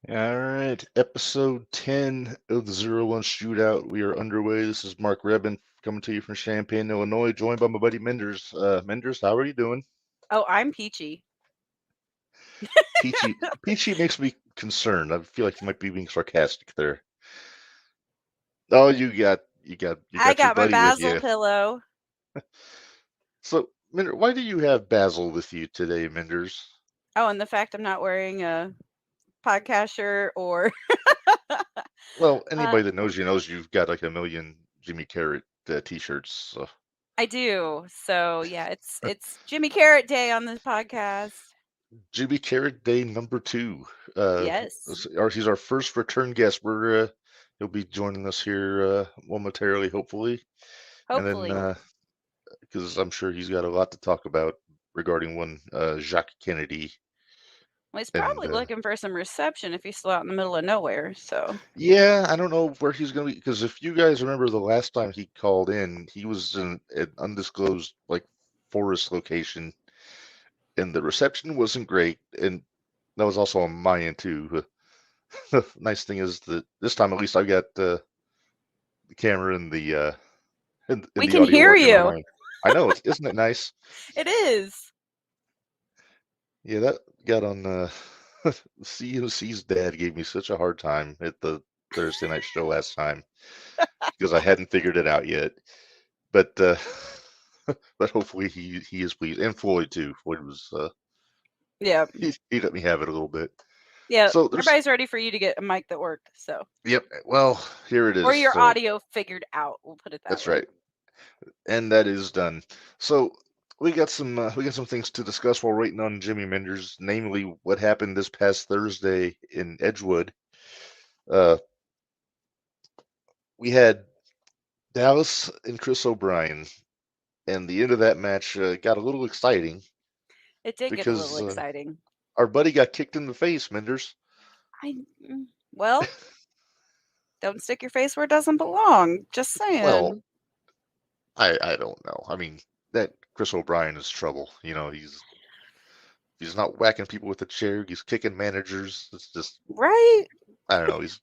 All right, episode 10 of the Zero One Shootout. We are underway. This is Mark Rebin coming to you from Champaign, Illinois, joined by my buddy Minderz. Minderz, how are you doing? Oh, I'm peachy. Peachy makes me concerned. I feel like you might be being sarcastic there. Oh, you I got your got my buddy with basil you. pillow. So, Minder, why do you have Basil with you today, Minders? Oh, and the fact I'm not wearing a podcast shirt or Well, uh, anybody that knows you knows you've got like a million Jimmy Carrot t-shirts. So. I do. So yeah, it's Jimmy Carrot Day on this podcast. Jimmy Carrot Day number 2. Uh, Yes, he's our first return guest. He'll be joining us here momentarily, hopefully, and hopefully. then because I'm sure he's got a lot to talk about regarding one Jacques Kennedy. Well, he's And probably looking for some reception if he's still out in the middle of nowhere. So yeah, I don't know where he's going to be because if you guys remember the last time he called in, he was in an undisclosed like forest location, and the reception wasn't great, and that was also on my end too. The nice thing is that this time at least I got the camera and in we the can audio hear working on you. mine. I know, isn't it nice? It is. Yeah, that got on COC's dad gave me such a hard time at the Thursday night show last time because I hadn't figured it out yet. But but hopefully he is pleased, and Floyd too. Floyd was Yeah, he let me have it a little bit. yeah. So there's Everybody's ready for you to get a mic that worked. So yep. Well, here it or is. your So audio figured out. We'll put it that that's way. right. And that is done. So we got some things to discuss while waiting on Jimmy Minders, namely what happened this past Thursday in Edgewood. Uh, we had Dallas and Chris O'Brien, and the end of that match got a little exciting It did get a little because exciting. our buddy got kicked in the face, Minders. I well, don't stick your face where it doesn't belong. Just Well, saying. I don't know. I mean, that Chris O'Brien is trouble. You know, he's not whacking people with a chair. He's kicking managers. It's just Right? I don't know. He's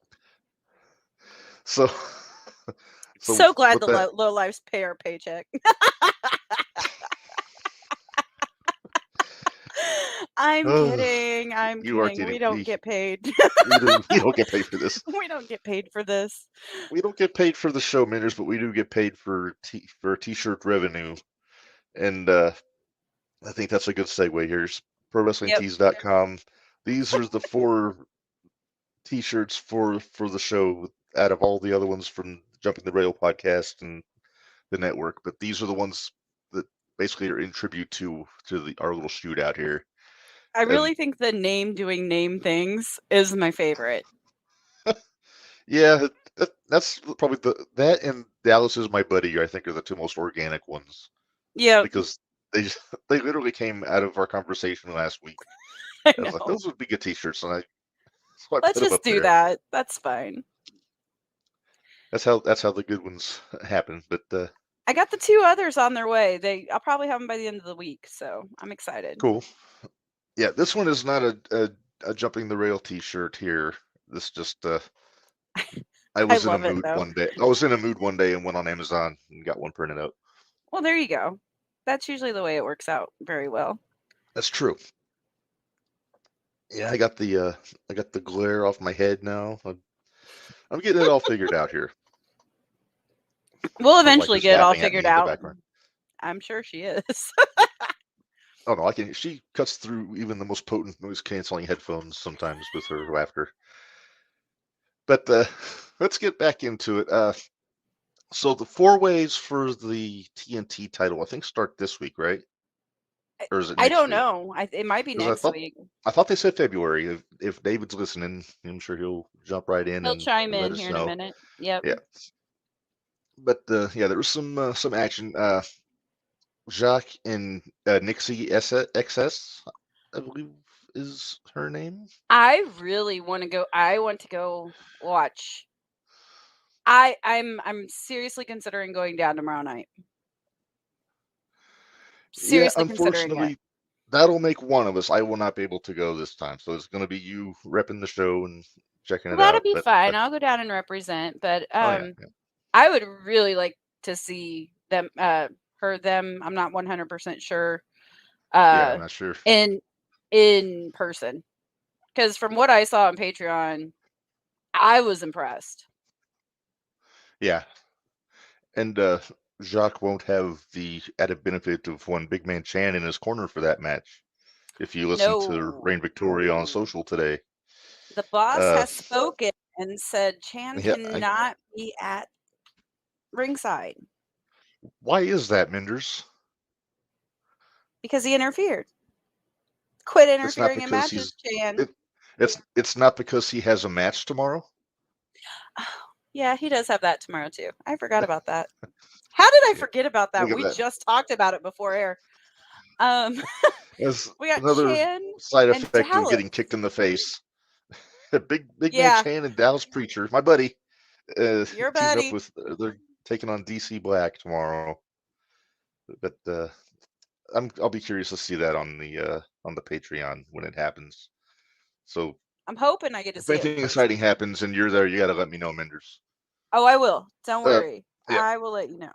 so so So glad with the that. low lives pay our paycheck. I'm Oh, kidding. I'm you are kidding. kidding. We don't get paid. We don't get paid for this. We don't get paid for this. We don't get paid for the show minutes, but we do get paid for t-shirt revenue. And I think that's a good segue here. Yep. ProWrestlingTees.com. These are the 4 t-shirts for the show out of all the other ones from Jumping the Rail podcast and the network, but these are the ones that basically are in tribute to our little shootout here. I And really think the name doing name things is my favorite. yeah, that's probably that and Dallas is my buddy. I think are the 2 most organic ones Yep. because they they literally came out of our conversation last week. I I was like, know. those would be good T-shirts, and so I Let's put them just up do there. that. That's fine. That's how the good ones happen. But I got the 2 others on their way. I'll probably have them by the end of the week, so I'm excited. cool. Yeah, this one is not a jumping the rail T-shirt here. This just I I was in a love it mood though. one day. I was in a mood one day and went on Amazon and got one printed out. Well, there you go. That's usually the way it works out very well. That's true. Yeah, I got the glare off my head now. I'm getting it all figured out here. We'll My wife eventually is get it all yapping at me figured in the out. background. I'm sure she is. Oh no, I can. She cuts through even the most potent noise canceling headphones sometimes with her laughter. But let's get back into it. So the 4 ways for the TNT title, I think, start this week, right? Or is it I next don't week? know. It might be Because next week. I thought they said February. If David's listening, I'm sure he'll jump right in He'll and chime let in us here in a know. minute. Yep. Yeah, but yeah, there was some action. Jacques and Nixie XS, I believe is her name. I really want to go. I want to go watch. I'm seriously considering going down tomorrow night. Yeah, Seriously considering it. unfortunately, that'll make one of us. I will not be able to go this time, so it's going to be you repping the show and checking Well, it that'll out. be But fine. I'll go down and represent, but oh yeah, yeah, I would really like to see them, her, them. I'm not 100% sure, yeah. I'm not sure. in person, because from what I saw on Patreon, I was impressed. Yeah, and Jacques won't have the added benefit of one Big Man Chan in his corner for that match. If you listen to No, Reign Victoria on social today, the boss uh, has spoken and said Chan yeah, cannot be at ringside why is that, Minders? because he interfered. Quit It's not interfering in because matches, he's Chan. it, it's not because he has a match tomorrow. Yeah, he does have that tomorrow too. I forgot about that. How did I Yeah, forget about that? look at We that. just talked about it before air. Um, As we got another Chan side and effect of Dallas. getting kicked in the face. Big Man Yeah, Chan and Dallas Preacher, my buddy, your teaming up buddy. with they're taking on DC Black tomorrow. But I'll be curious to see that on the Patreon when it happens. So I'm hoping I get to if see it in anything exciting person. happens and you're there, you got to let me know, Menders. Oh, I will. Don't Uh, worry. yeah. I will let you know.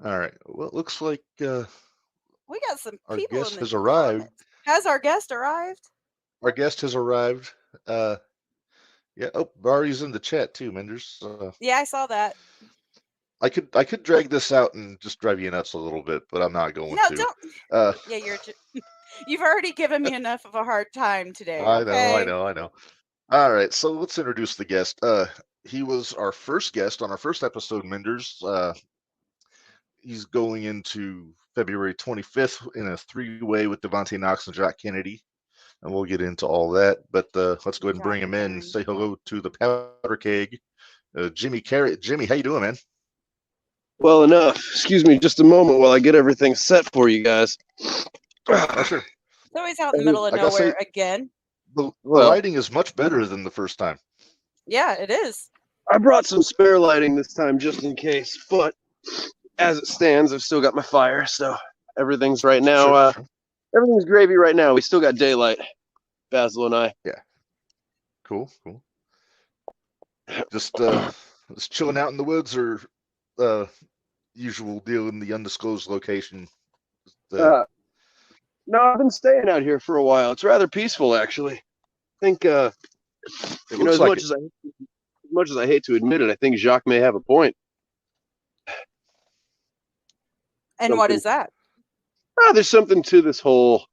All right. Well, it looks like We got some our people in guest the has arrived. comments. Has our guest arrived? Our guest has arrived. Uh, yeah. Oh, Bari's in the chat too, Menders. Yeah, I saw that. I could drag this out and just drive you nuts a little bit, but I'm not going No, to. don't. Uh, Yeah, you've already given me enough of a hard time today, I know, I okay? know, I know. All right, so let's introduce the guest. He was our first guest on our first episode, Minders. He's going into February 25th in a three-way with Devontae Knox and Jacques Kennedy, and we'll get into all that. But let's go ahead and bring him in and say hello to the Powderkeg, Jimmy Karryt. Jimmy, how you doing, man? Well enough. Excuse me just a moment while I get everything set for you guys. Oh, sure. It's always out in the middle of I gotta say, nowhere again. the Well, lighting is much better than the first time. Yeah, it is. I brought some spare lighting this time just in case, but as it stands, I've still got my fire, so everything's right now. Sure. Everything's gravy right now. We still got daylight, Basil and I. Yeah. Cool. Just chilling out in the woods, or usual deal in the undisclosed location. No, I've been staying out here for a while. It's rather peaceful, actually. I think, as much as I hate to admit it, I think Jacques may have a point. And what is that? There's something to this whole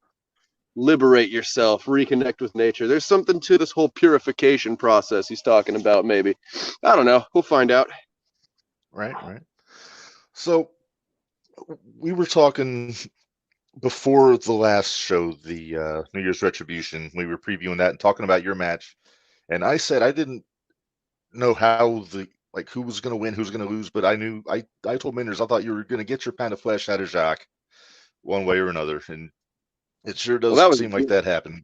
liberate yourself, reconnect with nature. There's something to this whole purification process he's talking about, maybe. I don't know. We'll find out. Right. So we were talking before the last show, the New Year's Retribution. We were previewing that and talking about your match, and I said I didn't know how who was going to win, who's going to lose, but I knew I told Minderz I thought you were going to get your pound of flesh out of Jacques one way or another, and it sure does seem like that happened.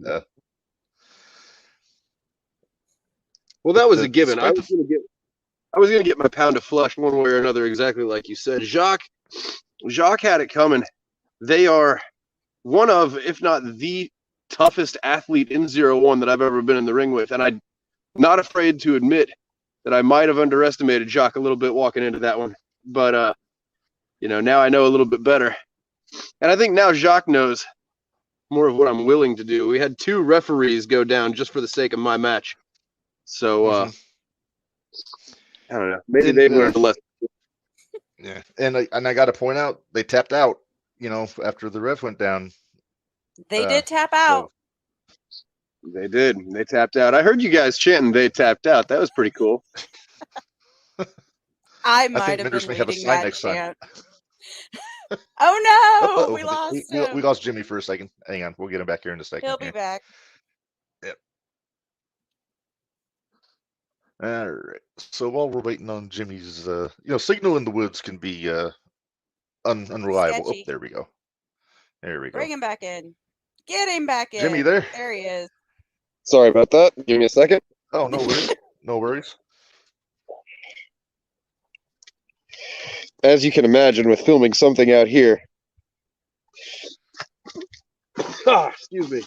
Well, that was a given. I was going to get my pound of flesh one way or another, exactly like you said. Jacques had it coming. They are one of, if not the toughest athlete in 0-1 that I've ever been in the ring with, and I'm not afraid to admit that I might have underestimated Jacques a little bit walking into that one. But now I know a little bit better, and I think now Jacques knows more of what I'm willing to do. We had 2 referees go down just for the sake of my match. So, I don't know. Maybe they've learned a lesson. Yeah. And I got to point out, they tapped out, after the ref went down. They did tap out. So they did. They tapped out. I heard you guys chanting, they tapped out. That was pretty cool. I might have been leading that chant. Oh no, we lost him. We lost Jimmy for a second. Hang on, we'll get him back here in a second. He'll be back. Yep. All right. So while we're waiting on Jimmy's, signal in the woods can be unreliable. Sketchy. Oh, there we go. Bring him back in. Get him back in. Jimmy, there. There he is. Sorry about that. Give me a second. Oh, no worries. No worries. As you can imagine, with filming something out here, Excuse me.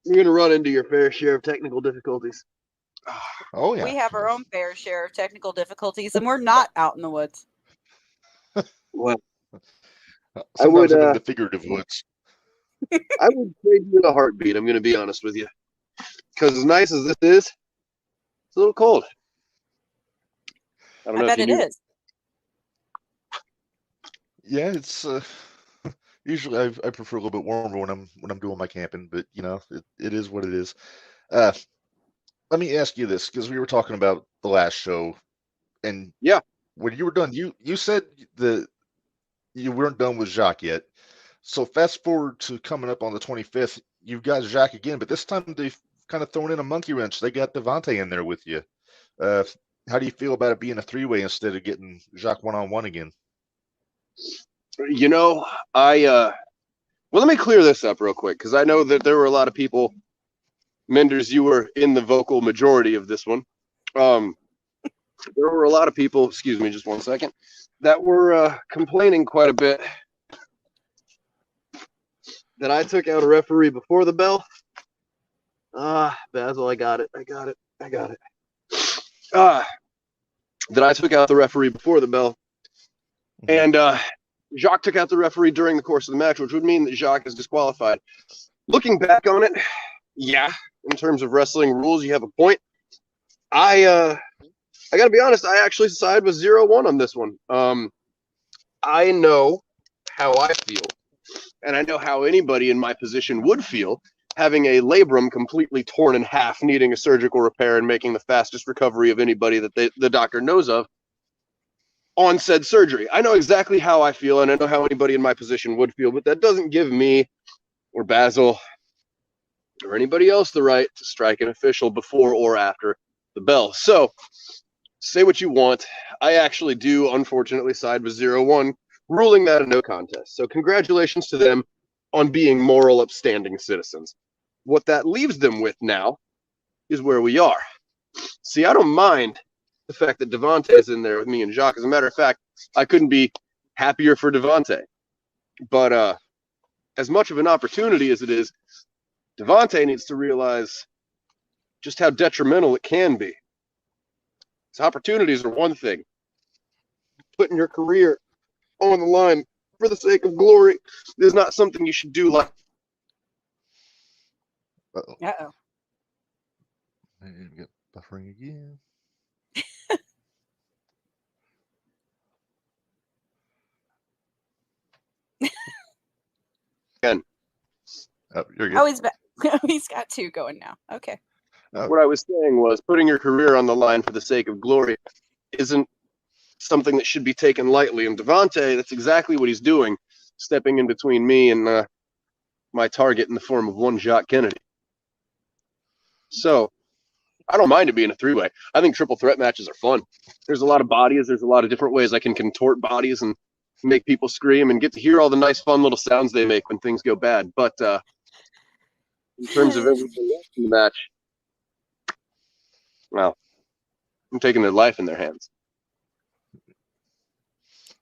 You're going to run into your fair share of technical difficulties. Oh, yeah. We have our own fair share of technical difficulties, and we're not out in the woods. Well, Sometimes I'm in the figurative woods. I would trade you in a heartbeat, I'm going to be honest with you. Because as nice as this is, it's a little cold. I don't know bet if it you knew. is. Yeah, it's usually I prefer a little bit warmer when I'm doing my camping, but you know, it is what it is. Let me ask you this, because we were talking about the last show, and Yeah. when you were done, you said that you weren't done with Jacques yet. So fast forward to coming up on the 25th, you've got Jacques again, but this time they've kind of thrown in a monkey wrench. They got Devontae in there with you. How do you feel about it being a three-way instead of getting Jacques one-on-one again? You know, well, let me clear this up real quick, because I know that there were a lot of people. Minderz, you were in the vocal majority of this one. There were a lot of people, excuse me just one second, that were complaining quite a bit that I took out a referee before the bell. Basil, I got it. That I took out the referee before the bell. And Jacques took out the referee during the course of the match, which would mean that Jacques is disqualified. Looking back on it, yeah, in terms of wrestling rules, you have a point. I got to be honest, I actually side with 0-1 on this one. I know how I feel, and I know how anybody in my position would feel having a labrum completely torn in half, needing a surgical repair and making the fastest recovery of anybody that the doctor knows of on said surgery. I know exactly how I feel, and I know how anybody in my position would feel, but that doesn't give me or Basil or anybody else the right to strike an official before or after the bell. So, say what you want. I actually do, unfortunately, side with 0-1, ruling that a no contest. So, congratulations to them on being moral, upstanding citizens. What that leaves them with now is where we are. See, I don't mind the fact that Devontae is in there with me and Jacques. As a matter of fact, I couldn't be happier for Devontae. But as much of an opportunity as it is, Devontae needs to realize just how detrimental it can be. His opportunities are one thing. Putting your career on the line for the sake of glory is not something you should do. Like, Uh-oh. I need to get buffering again. again, You're good. Oh, he's back. He's got two going now. Okay. what I was saying was putting your career on the line for the sake of glory isn't something that should be taken lightly. And Devontae, that's exactly what he's doing, stepping in between me and my target in the form of one Jacques Kennedy. So I don't mind it being a three-way. I think triple threat matches are fun. There's a lot of bodies. There's a lot of different ways I can contort bodies and make people scream and get to hear all the nice, fun little sounds they make when things go bad. But in terms of everything else in the match, well, I'm taking their life in their hands.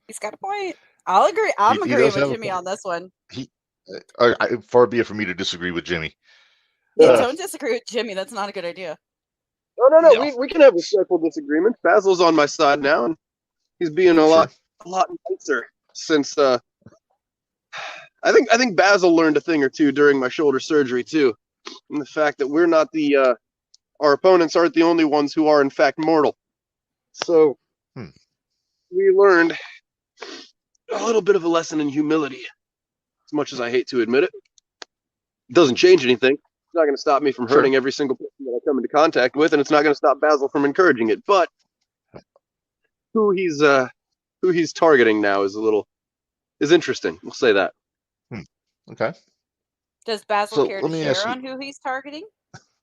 He's got a point. I'll agree. I'm He agreeing does with have a Jimmy point. on this one. Far be it for me to disagree with Jimmy. Yeah, don't disagree with Jimmy. That's not a good idea. No. No. We can have respectful disagreements. Basil's on my side now, and he's being a lot nicer since. I think Basil learned a thing or two during my shoulder surgery too, and the fact that we're not our opponents aren't the only ones who are in fact mortal. So we learned a little bit of a lesson in humility. As much as I hate to admit it, it doesn't change anything. It's not going to stop me from hurting every single person that I come into contact with, and it's not going to stop Basil from encouraging it. But who he's targeting now is interesting. We'll say that. Okay. Does Basil care let to me share ask on who he's targeting?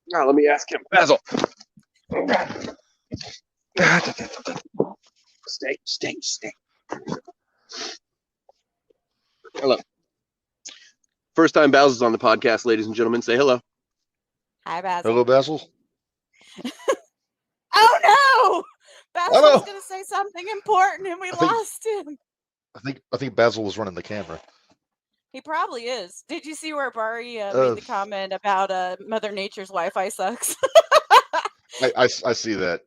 Now let me ask him. Basil. Stay. Hello. First time Basil's on the podcast, ladies and gentlemen. Say hello. Hi, Basil. Hello, Basil. Oh no! Basil Hello. was going to say something important, and we lost him. I think Basil was running the camera. He probably is. Did you see where Bari made the comment about Mother Nature's Wi-Fi sucks? I see that.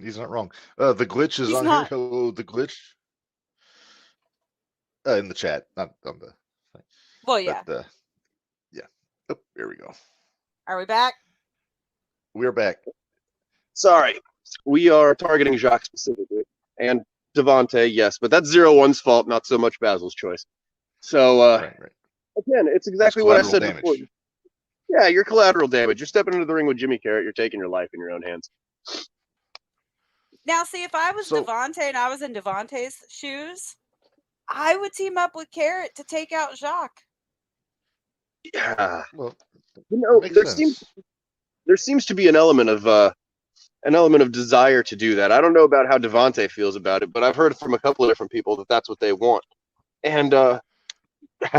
He's not wrong. The glitch is He's on not. here. Hello, the glitch. In the chat, not on the thing. Well, yeah. But, yeah. Oh, there we go. Are we back? We're back. Sorry, we are targeting Jacques specifically, and Devontae, yes, but that's 0-1's fault, not so much Basil's choice. So, Right. again, it's exactly what I said before. Yeah, you're collateral damage. You're stepping into the ring with Jimmy Karryt. You're taking your life in your own hands. Now, see, if I was Devontae and I was in Devontae's shoes, I would team up with Karryt to take out Jacques. Yeah. Well, there seems to be an element of desire to do that. I don't know about how Devontae feels about it, but I've heard from a couple of different people that that's what they want. And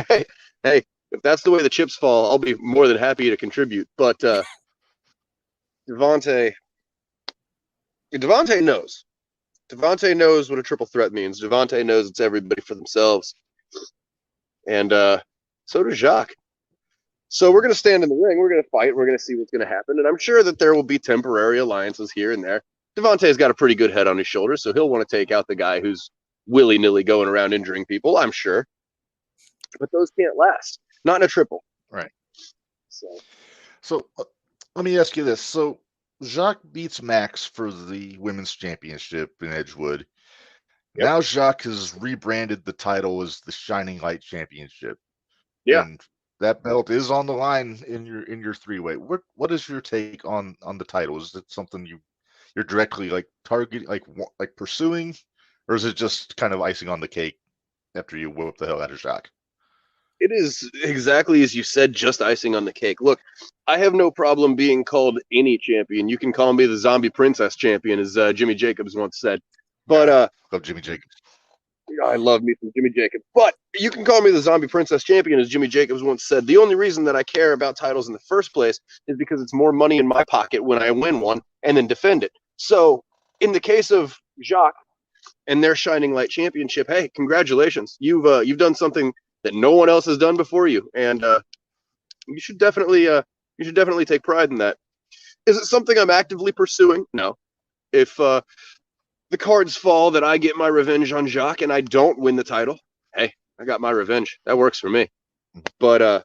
hey, if that's the way the chips fall, I'll be more than happy to contribute. But Devontae knows. Devontae knows what a triple threat means. Devontae knows it's everybody for themselves. And so does Jacques. So we're going to stand in the ring. We're going to fight. We're going to see what's going to happen. And I'm sure that there will be temporary alliances here and there. Devontae's got a pretty good head on his shoulders, so he'll want to take out the guy who's willy-nilly going around injuring people, I'm sure. But those can't last. Not in a triple. Right. So let me ask you this. So Jacques beats Max for the women's championship in Edgewood. Yep. Now Jacques has rebranded the title as the Shining Light Championship. Yeah. And that belt is on the line in your three-way. What is your take on the title? Is it something you're directly like targeting, like pursuing, or is it just kind of icing on the cake after you whoop the hell out of Jacques? It is exactly as you said, just icing on the cake. Look, I have no problem being called any champion. You can call me the Zombie Princess champion, as Jimmy Jacobs once said. But love Jimmy Jacobs. I love me some Jimmy Jacobs. But you can call me the Zombie Princess champion, as Jimmy Jacobs once said. The only reason that I care about titles in the first place is because it's more money in my pocket when I win one and then defend it. So in the case of Jacques and their Shining Light Championship, hey, congratulations. You've done something that no one else has done before you, and you should definitely take pride in that. Is it something I'm actively pursuing? No. If the cards fall that I get my revenge on Jacques and I don't win the title, hey, I got my revenge. That works for me. But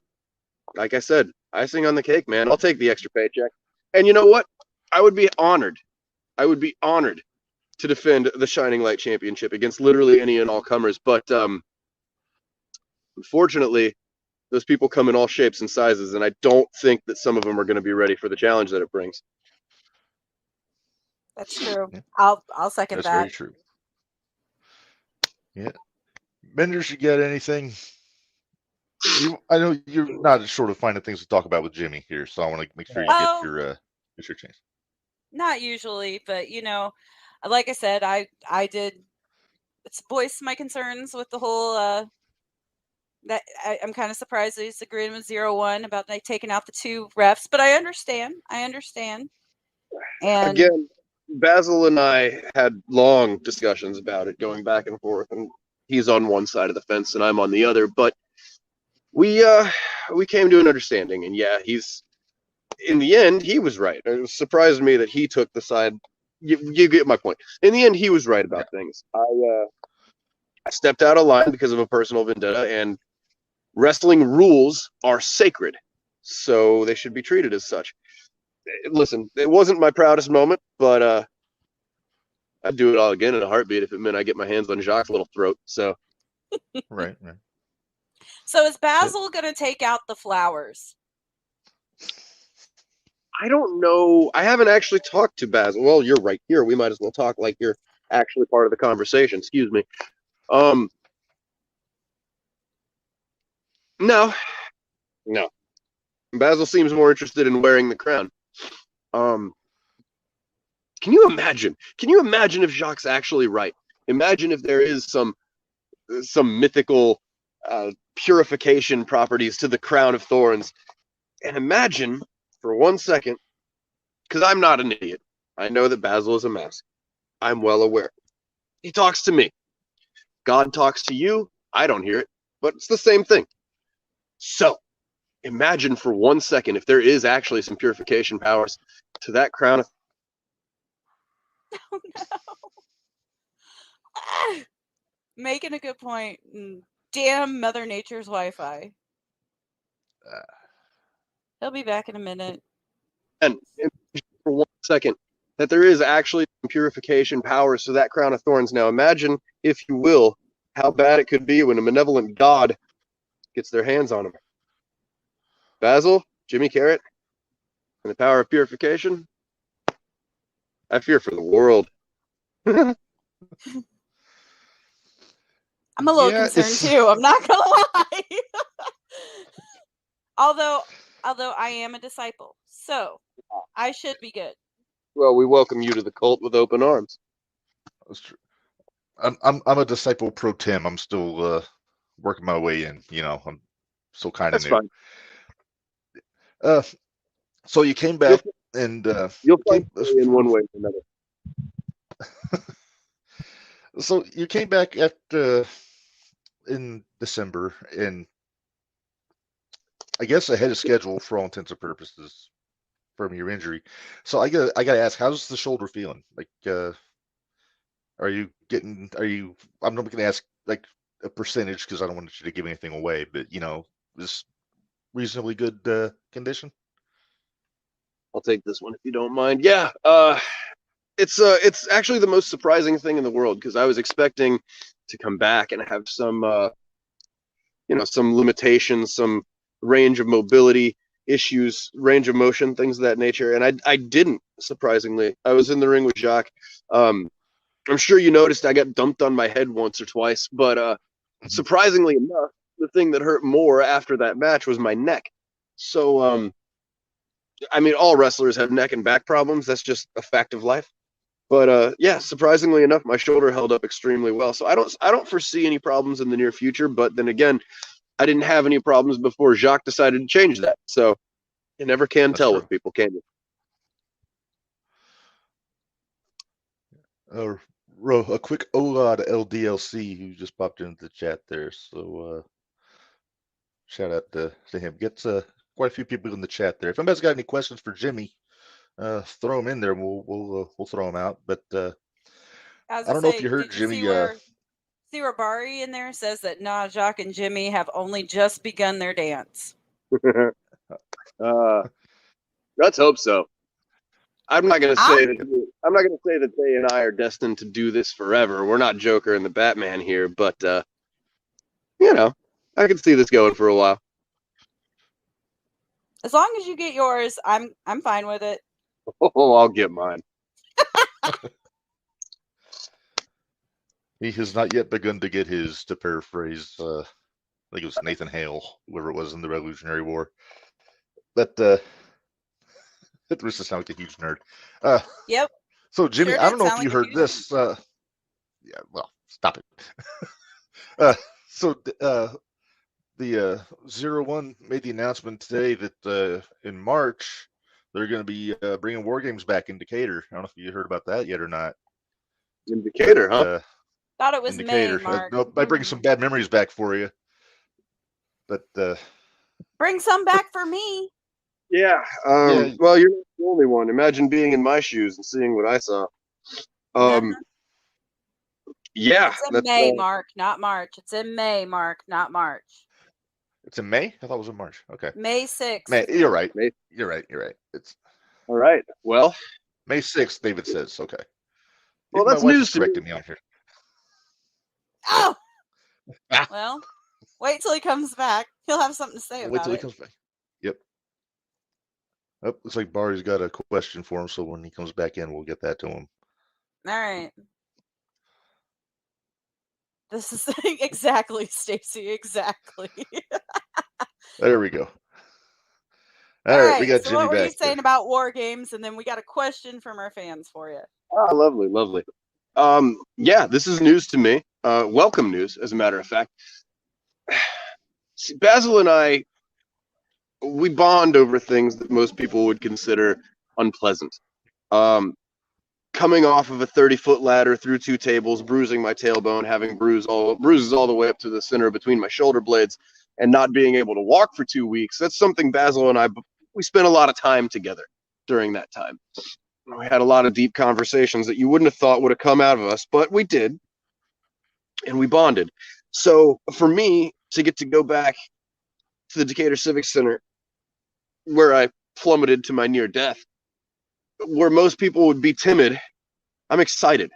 like I said, icing on the cake, man. I'll take the extra paycheck. And you know what? I would be honored to defend the Shining Light Championship against literally any and all comers. But unfortunately, those people come in all shapes and sizes, and I don't think that some of them are going to be ready for the challenge that it brings. That's true. I'll second that. That's very true. Yeah. Minderz, you got anything? I know you're not short of finding things to talk about with Jimmy here, so I want to make sure you get your chance. Not usually, but like I said, I did voice my concerns with the whole that I'm kind of surprised that he's agreeing with 0-1 about taking out the two refs, but I understand. And again, Basil and I had long discussions about it, going back and forth, and he's on one side of the fence and I'm on the other, but we came to an understanding, and yeah, in the end, he was right. It surprised me that he took the side. You get my point. In the end, he was right about things. I stepped out of line because of a personal vendetta, and wrestling rules are sacred, so they should be treated as such. Listen, it wasn't my proudest moment, but I'd do it all again in a heartbeat if it meant I get my hands on Jacques' little throat. So, right. So is Basil going to take out the flowers? I don't know. I haven't actually talked to Basil. Well, you're right here. We might as well talk like you're actually part of the conversation. Excuse me. No. Basil seems more interested in wearing the crown. Can you imagine? Can you imagine if Jacques' actually right? Imagine if there is some mythical purification properties to the crown of thorns. And imagine for 1 second, because I'm not an idiot. I know that Basil is a mask. I'm well aware. He talks to me. God talks to you. I don't hear it, but it's the same thing. So imagine for 1 second if there is actually some purification powers to that crown of. Oh no. Ah! Making a good point. Damn Mother Nature's Wi-Fi. He'll be back in a minute. And for 1 second that there is actually some purification powers to that crown of thorns. Now imagine, if you will, how bad it could be when a malevolent god gets their hands on him. Basil, Jimmy Karryt, and the power of purification. I fear for the world. I'm a little concerned too. I'm not gonna lie. although I am a disciple, so I should be good. Well, we welcome you to the cult with open arms. That's true. I'm a disciple pro tem. I'm still working my way in. I'm still kind of new. Fine. So you came back and you'll find in one way or another. So you came back in December, and I guess ahead of schedule for all intents and purposes from your injury. So I gotta ask, how's the shoulder feeling? Like, I'm not gonna ask like a percentage because I don't want you to give anything away, but is reasonably good condition? I'll take this one if you don't mind. Yeah, it's actually the most surprising thing in the world, because I was expecting to come back and have some some limitations, some range of mobility issues, range of motion, things of that nature, and I didn't, surprisingly. I was in the ring with Jacques. I'm sure you noticed I got dumped on my head once or twice, but surprisingly enough, the thing that hurt more after that match was my neck. So I mean, all wrestlers have neck and back problems. That's just a fact of life. But yeah, surprisingly enough, my shoulder held up extremely well. So I don't foresee any problems in the near future. But then again, I didn't have any problems before Jacques decided to change that. So you never can tell with people, can you? A quick hola to LDLC who just popped into the chat there. So shout out to him. Gets quite a few people in the chat there. If anybody's got any questions for Jimmy, throw them in there. We'll throw them out. But I don't know if you heard Jimmy. See where Bari in there says that Jacques and Jimmy have only just begun their dance. Let's hope so. I'm not gonna say that they and I are destined to do this forever. We're not Joker and the Batman here, but I can see this going for a while. As long as you get yours, I'm fine with it. Oh, I'll get mine. He has not yet begun to get his, to paraphrase, I think it was Nathan Hale, whoever it was in the Revolutionary War. But this just sounds like a huge nerd. Yep. So Jimmy, sure I don't know if you heard this. Yeah, well, stop it. So the 01 made the announcement today that in March they're going to be bringing War Games back in Decatur. I don't know if you heard about that yet or not. In Decatur, huh? Thought it was May, Mark. No, might bring some bad memories back for you. But bring some back for me. Yeah. Well, you're not the only one. Imagine being in my shoes and seeing what I saw. Yeah. It's in May, Mark, not March. It's in May, Mark, not March. It's in May? I thought it was in March. Okay. May 6th. May, you're right. You're right. It's all right. Well, May 6th, David says. Okay. Well, that's news to me on here. Oh. Well, wait till he comes back. He'll have something to say about it. Wait till he comes back. Yep. Oh, looks like Barry's got a question for him, so when he comes back in, we'll get that to him. All right. This is exactly, Stacy. Exactly. There we go. All right, we got so Jimmy back. What were you saying about War Games? And then we got a question from our fans for you. Oh, lovely, lovely. Yeah, this is news to me. Welcome news, as a matter of fact. See, Basil and I, we bond over things that most people would consider unpleasant. Coming off of a 30-foot ladder through 2 tables, bruising my tailbone, having bruises all the way up to the center between my shoulder blades. and not being able to walk for 2 weeks, that's something Basil and I, we spent a lot of time together during that time. We had a lot of deep conversations that you wouldn't have thought would have come out of us, but we did, and we bonded. So for me to get to go back to the Decatur Civic Center, where I plummeted to my near death, where most people would be timid, I'm excited.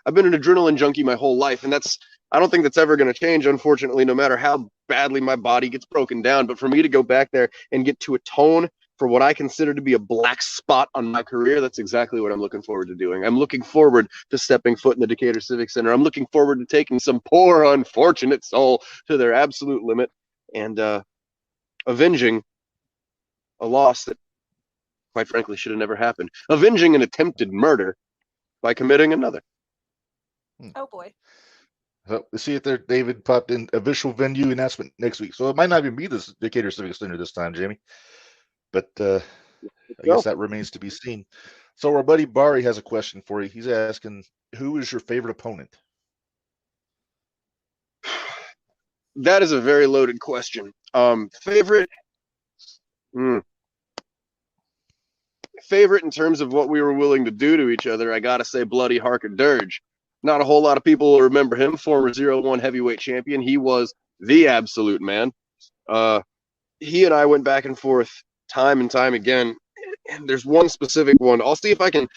I've been an adrenaline junkie my whole life, and I don't think that's ever going to change, unfortunately, no matter how badly my body gets broken down. But for me to go back there and get to atone for what I consider to be a black spot on my career, that's exactly what I'm looking forward to doing. I'm looking forward to stepping foot in the Decatur Civic Center. I'm looking forward to taking some poor, unfortunate soul to their absolute limit and avenging a loss that, quite frankly, should have never happened. Avenging an attempted murder by committing another. Oh, boy. So, see it there, David popped in official venue announcement next week. So it might not even be the Decatur Civic Center this time, Jamie. But I guess that remains to be seen. So our buddy Barry has a question for you. He's asking, who is your favorite opponent? That is a very loaded question. Favorite in terms of what we were willing to do to each other, I gotta say Bloody Harker Dirge. Not a whole lot of people will remember him, former 0-1 heavyweight champion. He was the absolute man. He and I went back and forth time and time again. And there's one specific one. I'll see if I can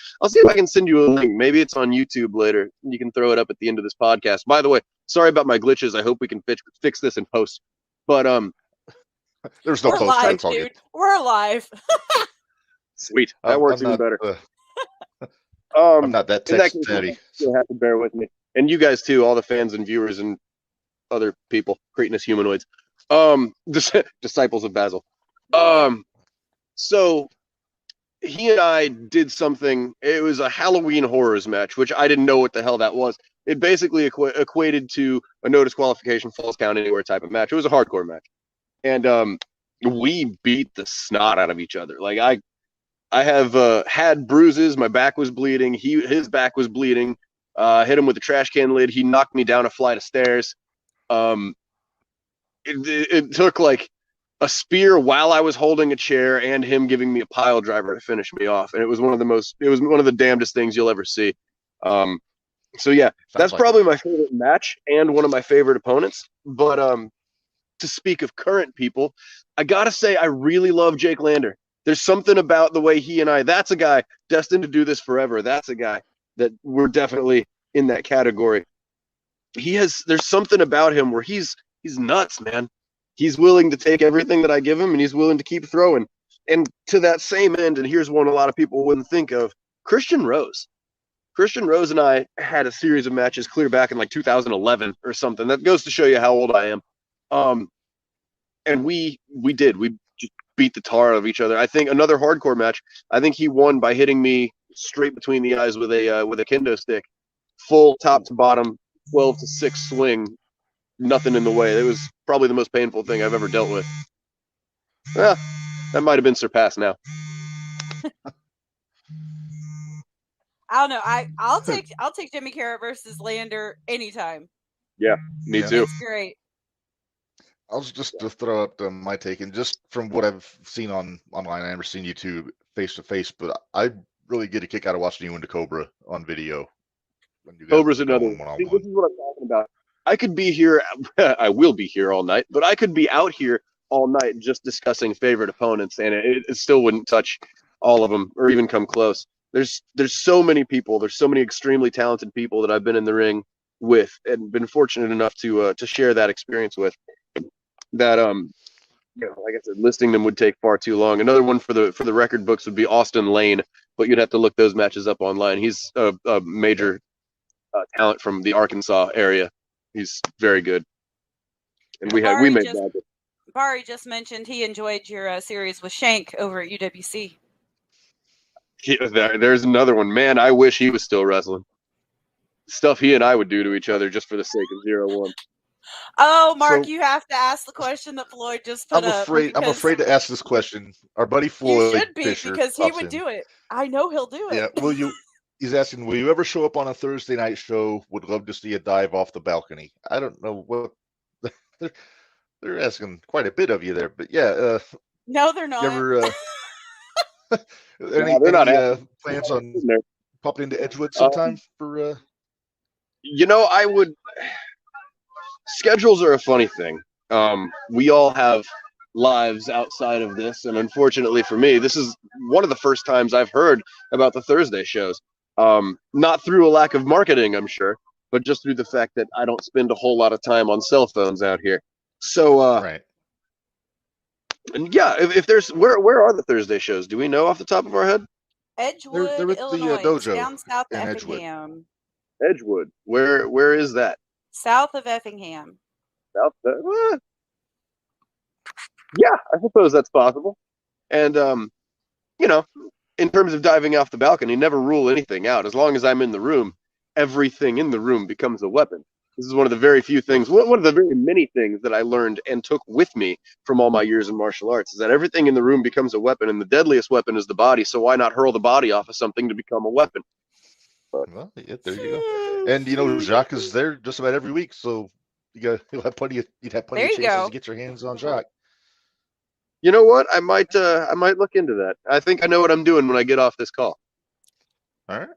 send you a link. Maybe it's on YouTube later. You can throw it up at the end of this podcast. By the way, sorry about my glitches. I hope we can fix this in post. But there's no We're post. live, That's all dude. good. We're alive. Sweet. That works even better. I'm not that tech savvy. You'll have to bear with me. And you guys too, all the fans and viewers and other people, cretinous humanoids. Disciples of Basil. So he and I did something. It was a Halloween horrors match, which I didn't know what the hell that was. It basically equated to a no disqualification, falls count anywhere type of match. It was a hardcore match. And we beat the snot out of each other. Like I have had bruises. My back was bleeding. His back was bleeding. Hit him with a trash can lid. He knocked me down a flight of stairs. It took like a spear while I was holding a chair and him giving me a pile driver to finish me off. And it was one of the damnedest things you'll ever see. So yeah, that's probably my favorite match and one of my favorite opponents. But to speak of current people, I gotta say I really love Jake Lander. There's something about the way he and I, that's a guy destined to do this forever. That's a guy that we're definitely in that category. There's something about him where he's nuts, man. He's willing to take everything that I give him and he's willing to keep throwing. And to that same end, and here's one a lot of people wouldn't think of, Christian Rose. Christian Rose and I had a series of matches clear back in like 2011 or something. That goes to show you how old I am. And we just beat the tar out of each other. I think another hardcore match, I think he won by hitting me straight between the eyes with a kendo stick. Full top to bottom, 12 to 6 swing. Nothing in the way. It was probably the most painful thing I've ever dealt with. That might have been surpassed now. I don't know. I'll take Jimmy Karryt versus Lander anytime. Yeah, me too. It's great. I was just to throw up my take, and just from what I've seen online, I never seen you two face to face, but I really get a kick out of watching you and the Cobra on video. Cobra's another. See, this is what I'm talking about. I could be here. I will be here all night, but I could be out here all night just discussing favorite opponents, and it still wouldn't touch all of them or even come close. There's so many people. There's so many extremely talented people that I've been in the ring with and been fortunate enough to share that experience with. That like I said, listing them would take far too long. Another one for the record books would be Austin Lane, but you'd have to look those matches up online. He's a major talent from the Arkansas area. He's very good, and we made that. Barry just mentioned he enjoyed your series with Shank over at UWC. There's another one. Man, I wish he was still wrestling. Stuff he and I would do to each other just for the sake of 0-1. Oh, Mark, you have to ask the question that Floyd just put up. I'm afraid to ask this question. Our buddy Floyd You should be, Fisher because he would do it. I know he'll do it. Yeah, he's asking, will you ever show up on a Thursday night show? Would love to see a dive off the balcony. I don't know what They're asking quite a bit of you there, but yeah. No, they're You not. ever No, they're not any plans on popping into Edgewood sometime for? I would. Schedules are a funny thing. We all have lives outside of this, and unfortunately for me, this is one of the first times I've heard about the Thursday shows. Not through a lack of marketing, I'm sure, but just through the fact that I don't spend a whole lot of time on cell phones out here. So, Right. and yeah, if there's where are the Thursday shows? Do we know off the top of our head? Edgewood, They're at the Illinois, dojo down south of in Edgewood. Effingham. Edgewood. Where is that? South of Effingham. South. Yeah, I suppose that's possible. And in terms of diving off the balcony, never rule anything out. As long as I'm in the room, everything in the room becomes a weapon. This is one of the very few things, one of the very many things that I learned and took with me from all my years in martial arts, is that everything in the room becomes a weapon, and the deadliest weapon is the body, so why not hurl the body off of something to become a weapon? Well, yeah, there you go. And Jacques is there just about every week, so you'd have plenty of chances to get your hands on Jacques. You know what? I might look into that. I think I know what I'm doing when I get off this call. All right.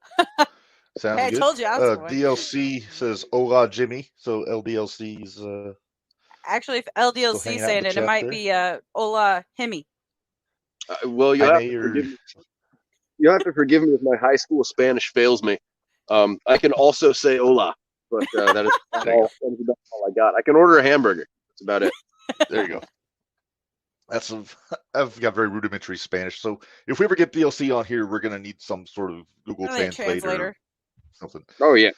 Sounds Hey, good. I told you I was going. DLC says "Hola, Jimmy," so LDLC's. Actually, if LDLC saying it, it might be "Hola, Hemi." Well, you'll have to forgive me if my high school Spanish fails me. I can also say "Hola," but that is all I got. I can order a hamburger. That's about it. There you go. I've got very rudimentary Spanish, so if we ever get DLC on here, we're gonna need some sort of Google Translator. Or something. Oh yeah.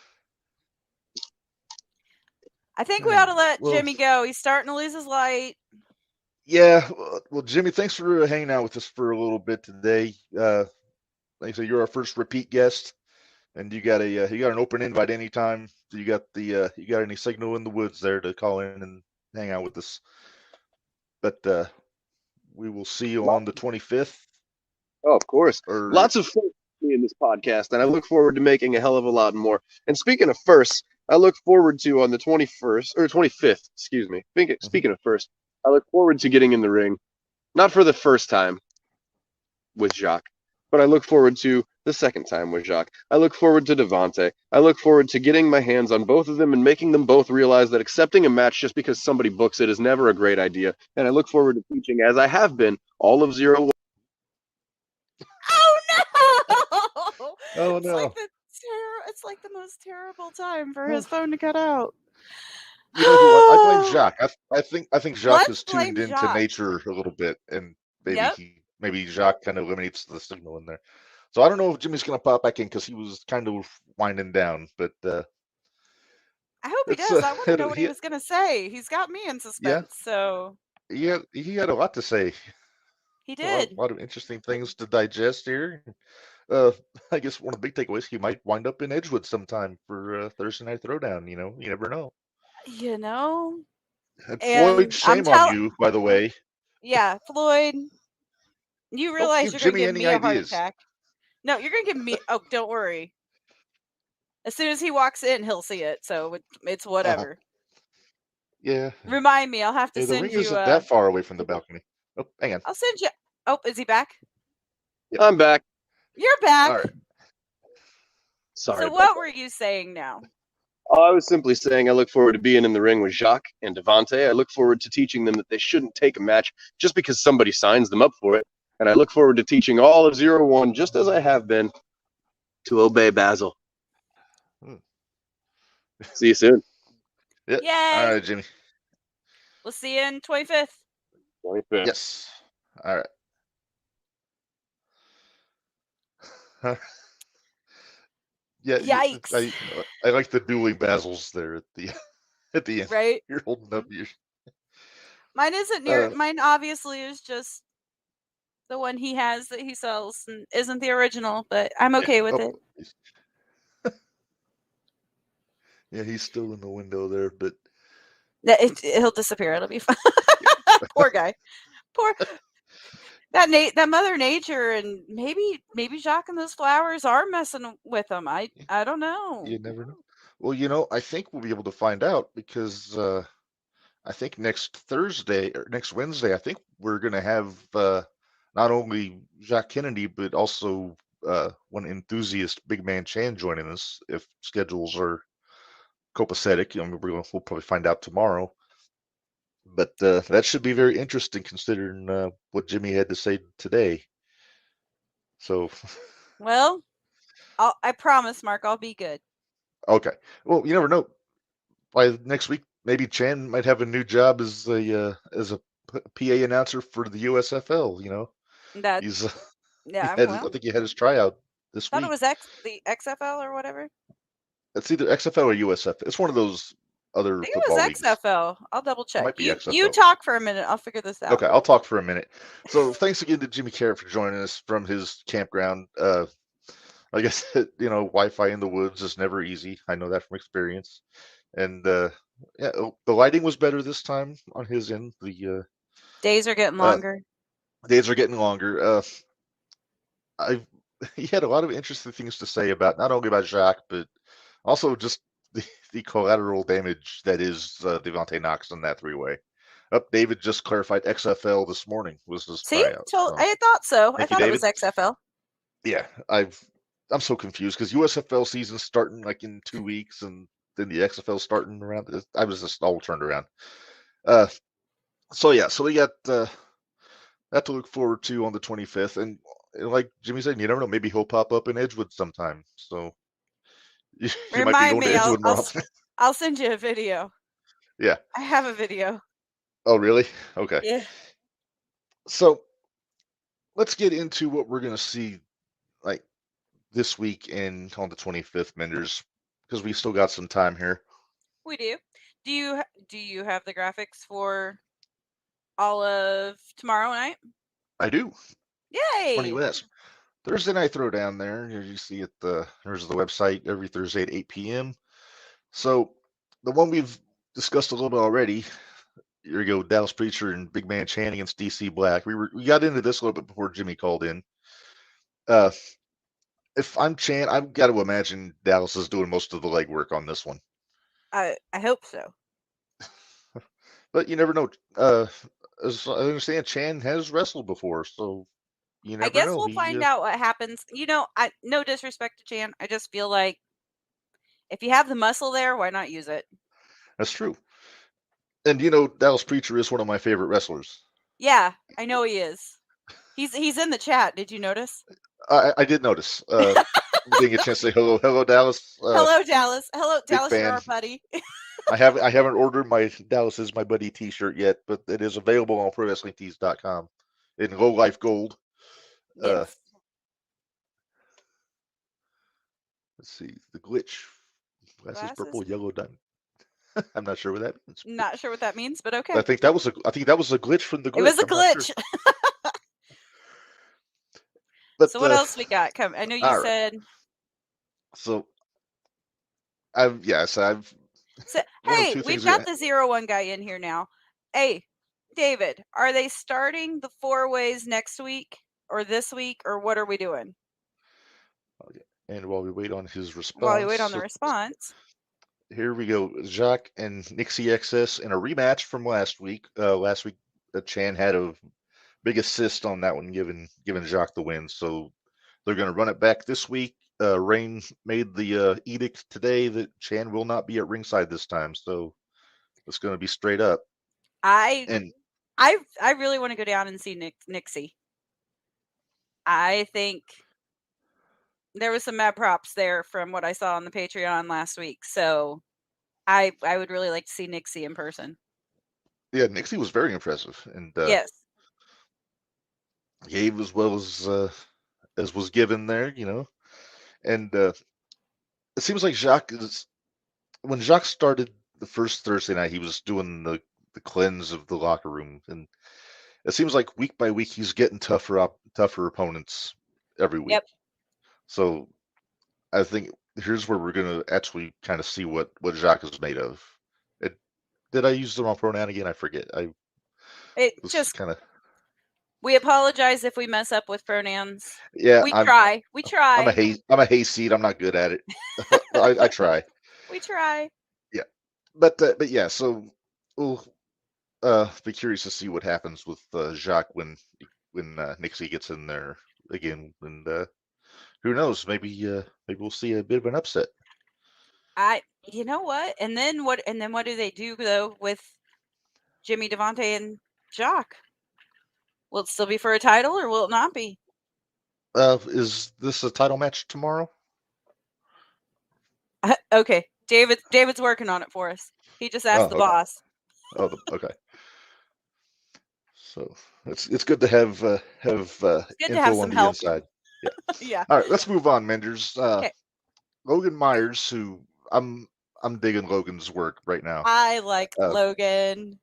I think we ought to let Jimmy go. He's starting to lose his light. Yeah. Well, Jimmy, thanks for hanging out with us for a little bit today. Like I said, you're our first repeat guest, and you got an open invite anytime. You got any signal in the woods there to call in and hang out with us. But we will see you on the 25th. Oh, of course. Lots of fun in this podcast, and I look forward to making a hell of a lot more. And speaking of firsts, I look forward to on the 21st or 25th, excuse me. Speaking of first, I look forward to getting in the ring, not for the first time with Jacques, but I look forward to the second time with Jacques. I look forward to Devante. I look forward to getting my hands on both of them and making them both realize that accepting a match just because somebody books it is never a great idea. And I look forward to teaching, as I have been, all of 01. Oh no! It's like the most terrible time for his phone to cut out. You know who I blame Jacques. I think Jacques is tuned into nature a little bit, and maybe Jacques kind of eliminates the signal in there. So I don't know if Jimmy's going to pop back in because he was kind of winding down, but I hope he does. I want to know what he was going to say. He's got me in suspense. Yeah. So he had a lot to say. He did. A lot of interesting things to digest here. I guess one of the big takeaways, he might wind up in Edgewood sometime for Thursday Night Throwdown. You never know. And Floyd, shame on you, by the way. Yeah, Floyd. You realize you're going to give me a heart attack. No, you're going to give me... Oh, don't worry. As soon as he walks in, he'll see it. So it's whatever. Yeah. Remind me. I'll have to send you... The ring isn't that far away from the balcony. Oh, hang on. I'll send you... Oh, is he back? Yep. I'm back. You're back. All right. Sorry. So what were you saying now? I was simply saying I look forward to being in the ring with Jacques and Devante. I look forward to teaching them that they shouldn't take a match just because somebody signs them up for it. And I look forward to teaching all of 01, just as I have been, to obey Basil. See you soon. Yep. Yay. All right, Jimmy. We'll see you in 25th. 25th. Yes. All right. Yeah. Yikes. I like the dueling Basils there at the end. Right. You're holding up your... Mine isn't near. Mine obviously is just the one he has that he sells and isn't the original, but I'm okay with it. Yeah, he's still in the window there, but he'll disappear. It'll be fine. Poor guy. Poor that Mother Nature, and maybe Jacques and those flowers are messing with him. I don't know. You never know. Well, I think we'll be able to find out because I think next Thursday or next Wednesday, I think we're going to have not only Jacques Kennedy, but also one enthusiast, Big Man Chan, joining us if schedules are copacetic. We'll probably find out tomorrow. But that should be very interesting considering what Jimmy had to say today. So, Well, I promise, Mark, I'll be good. okay. Well, you never know. By next week, maybe Chan might have a new job as a PA announcer for the USFL. That He's yeah. I Well, think he had his tryout this thought it week. was the XFL or whatever. It's either XFL or USFL. It's one of those other I think football it was leagues. XFL. I'll double It check. might be You XFL. talk for a minute. I'll figure this out. Okay, I'll talk for a minute. So thanks again to Jimmy Karryt for joining us from his campground. I guess Wi-Fi in the woods is never easy. I know that from experience. And yeah, the lighting was better this time on his end. The days are getting longer. Days are getting longer. He had a lot of interesting things to say about not only about Jacques, but also just the collateral damage that is Devontae Knox on that three-way. David just clarified XFL this morning was his tryout. I thought so. Thank I you, thought it was David. XFL. Yeah, I'm so confused because USFL season's starting like in 2 weeks, and then the XFL starting around. I was just all turned around. So we got that to look forward to on the 25th, and like Jimmy said, you never know. Maybe he'll pop up in Edgewood sometime. So you might be going to Edgewood more often. I'll send you a video. Yeah, I have a video. Oh, really? Okay. Yeah. So let's get into what we're going to see like this week and on the 25th, Minderz, because we still got some time here. We do. Do you have the graphics for all of tomorrow night? I do. Yay! Funny you ask. Thursday night throwdown there. You see it. There's the website every Thursday at 8 p.m. So the one we've discussed a little bit already. Here we go, Dallas Preacher and Big Man Chan against DC Black. We got into this a little bit before Jimmy called in. If I'm Chan, I've got to imagine Dallas is doing most of the legwork on this one. I hope so. But you never know. As I understand, Chan has wrestled before, so you never know. I guess we'll find out what happens. No disrespect to Chan. I just feel like if you have the muscle there, why not use it? That's true. And Dallas Preacher is one of my favorite wrestlers. Yeah, I know he is. He's in the chat. Did you notice? I did notice. Getting a chance to say hello, Dallas. Hello, Dallas. Hello, Dallas. Fan. You're our buddy. I haven't ordered my Dallas is my buddy T-shirt yet, but it is available on ProWrestlingTees.com in low life gold. Yes. Let's see the glitch. Glasses purple, yellow diamond. I'm not sure what that means. Not sure what that means, but okay. I think that was a glitch from the glitch. It was a glitch. Sure. But, so what else we got? I know you said. So I've. So, hey, we've got the 0-1 guy in here now. Hey, David, are they starting the 4-ways next week or this week, or what are we doing? Okay. And while we wait on his response. While we wait on the response. Here we go. Jacques and Nixie XS in a rematch from last week. Last week, Chan had a big assist on that one, giving Jacques the win. So they're going to run it back this week. Rain made the edict today that Chan will not be at ringside this time. So it's going to be straight up. I really want to go down and see Nixie. I think there was some mad props there from what I saw on the Patreon last week. So I would really like to see Nixie in person. Yeah, Nixie was very impressive, and yes, gave as well as was given there, and it seems like when Jacques started the first Thursday night, he was doing the cleanse of the locker room, and it seems like week by week he's getting tougher opponents every week. Yep. So I think here's where we're going to actually kind of see what Jacques is made of. Did I use the wrong pronoun again? I forget. We apologize if we mess up with pronouns. Yeah, we try. I'm a hayseed. I'm not good at it. I try. We try. Yeah, but yeah. So be curious to see what happens with Jacques when Nixie gets in there again, and who knows? Maybe we'll see a bit of an upset. You know what? And then what? And then what do they do though with Jimmy, Devontae, and Jacques? Will it still be for a title, or will it not be? Is this a title match tomorrow? Okay, David's working on it for us. He just asked the boss. Oh, okay. So it's good to have info on the help. inside. Yeah. Yeah. All right, let's move on, Minderz. Logan Myers, who I'm digging Logan's work right now. I like Logan.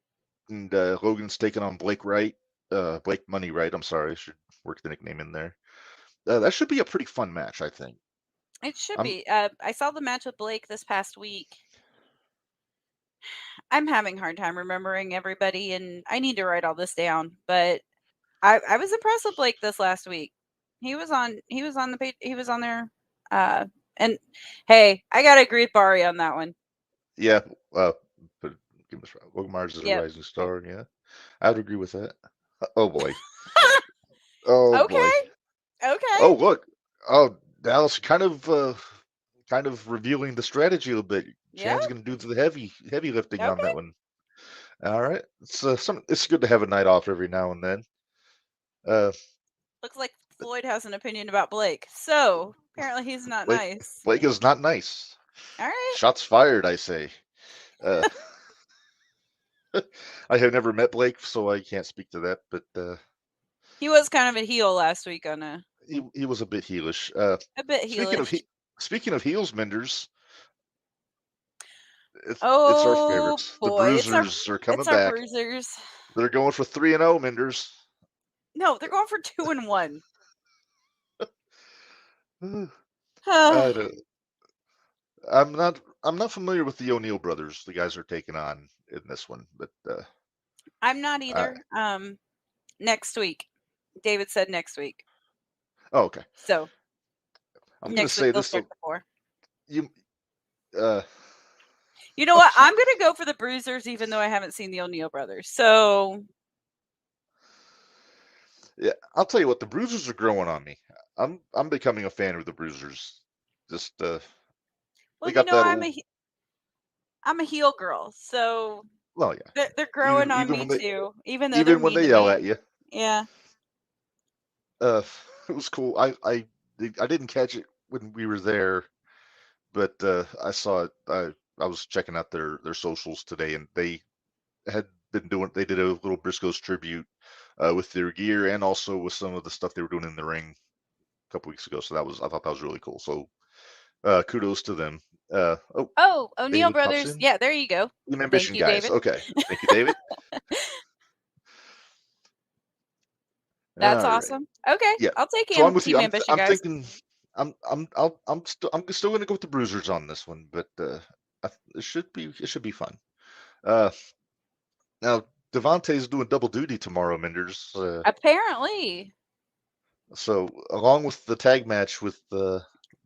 And Logan's taking on Blake Wright. Blake Money Wright. I'm sorry, I should work the nickname in there. That should be a pretty fun match, I think. It should be. I saw the match with Blake this past week. I'm having a hard time remembering everybody, and I need to write all this down. But I was impressed with Blake this last week. He was on there. And hey, I gotta agree with Barry on that one. Yeah. But Logan Myers is a rising star. Yeah, I would agree with that. Oh boy. Oh okay. Boy. Okay. Oh look. Oh, Dallas kind of revealing the strategy a little bit. Chan's going to do the heavy lifting on that one. All right, it's good to have a night off every now and then. Looks like Floyd has an opinion about Blake, so apparently he's not nice. Blake is not nice. All right. Shots fired, I say. I have never met Blake, so I can't speak to that. But he was kind of a heel last week on a. He was a bit heelish. A bit heelish. Speaking of heels, Minderz. It's Oh our favorites. boy. The Bruisers are coming back. Our Bruisers. They're going for 3-0, Minderz. No, they're going for 2-1. I'm not familiar with the O'Neill brothers. The guys are taking on in this one, but I'm not either. Next week. David said next week. Oh, okay. So I'm going to say this. You know what? I'm going to go for the Bruisers, even though I haven't seen the O'Neill brothers. So yeah, I'll tell you what. The Bruisers are growing on me. I'm becoming a fan of the Bruisers. Just well, you know, I'm a heel girl, so well, yeah, they're growing on me too. Even when they yell at you. Yeah. It was cool. I didn't catch it when we were there, but I saw it. I was checking out their socials today, and they had been doing. They did a little Briscoes tribute with their gear and also with some of the stuff they were doing in the ring a couple weeks ago. So I thought that was really cool. So kudos to them. O'Neill brothers. Yeah, there you go. Team Ambition guys. David. Okay, thank you, David. That's awesome. Right. Okay, yeah. I'll take so I'm with you. Ambition, I'm thinking. I'm still going to go with the Bruisers on this one, but it should be fun. Now Devontae's doing double duty tomorrow, Minderz. Apparently. So along with the tag match with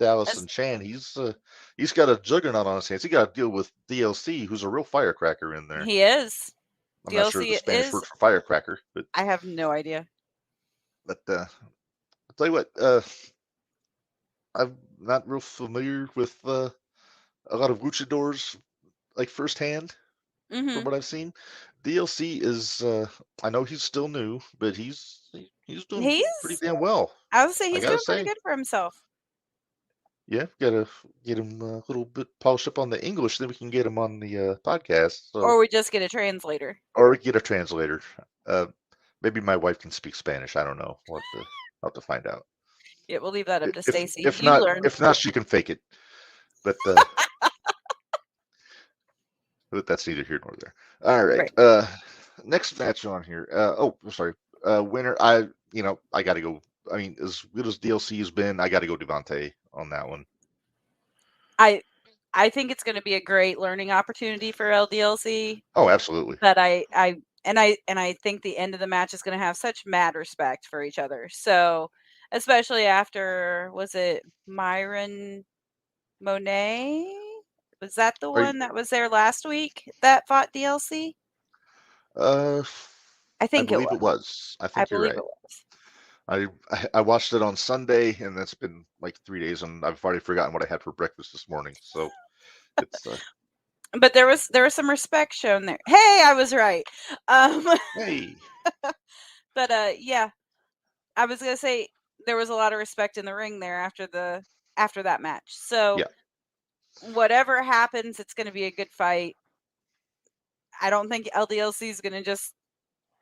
Dallas and Chan, he's got a juggernaut on his hands. He got to deal with DLC, who's a real firecracker in there. He is. I'm not sure the Spanish word for firecracker, but I have no idea. But I'll tell you what, I'm not real familiar with a lot of luchadors like firsthand from what I've seen. DLC is I know he's still new, but he's doing pretty damn well. I would say he's doing pretty good for himself. Yeah, gotta get him a little bit polished up on the English, then we can get him on the podcast. So. Or we just get a translator. Maybe my wife can speak Spanish. I don't know. We'll have to find out. Yeah, we'll leave that up to Stacy. If not, she can fake it. But but that's neither here nor there. All right. Next match on here. Winner. I got to go. I mean, as good as DLC has been, I got to go Devontae on that one. I think it's going to be a great learning opportunity for LDLC. Oh, absolutely. But I think the end of the match is going to have such mad respect for each other. So, especially after, was it Myron Monet? Was that the one that was there last week that fought DLC? I I think believe it was. I I think you're believe right. it was. I watched it on Sunday, and it's been like 3 days, and I've already forgotten what I had for breakfast this morning. So it's But there was some respect shown there. Hey, I was right. hey, But yeah, I was gonna say there was a lot of respect in the ring there after that match. So yeah, whatever happens, it's gonna be a good fight. I don't think LDLC is gonna just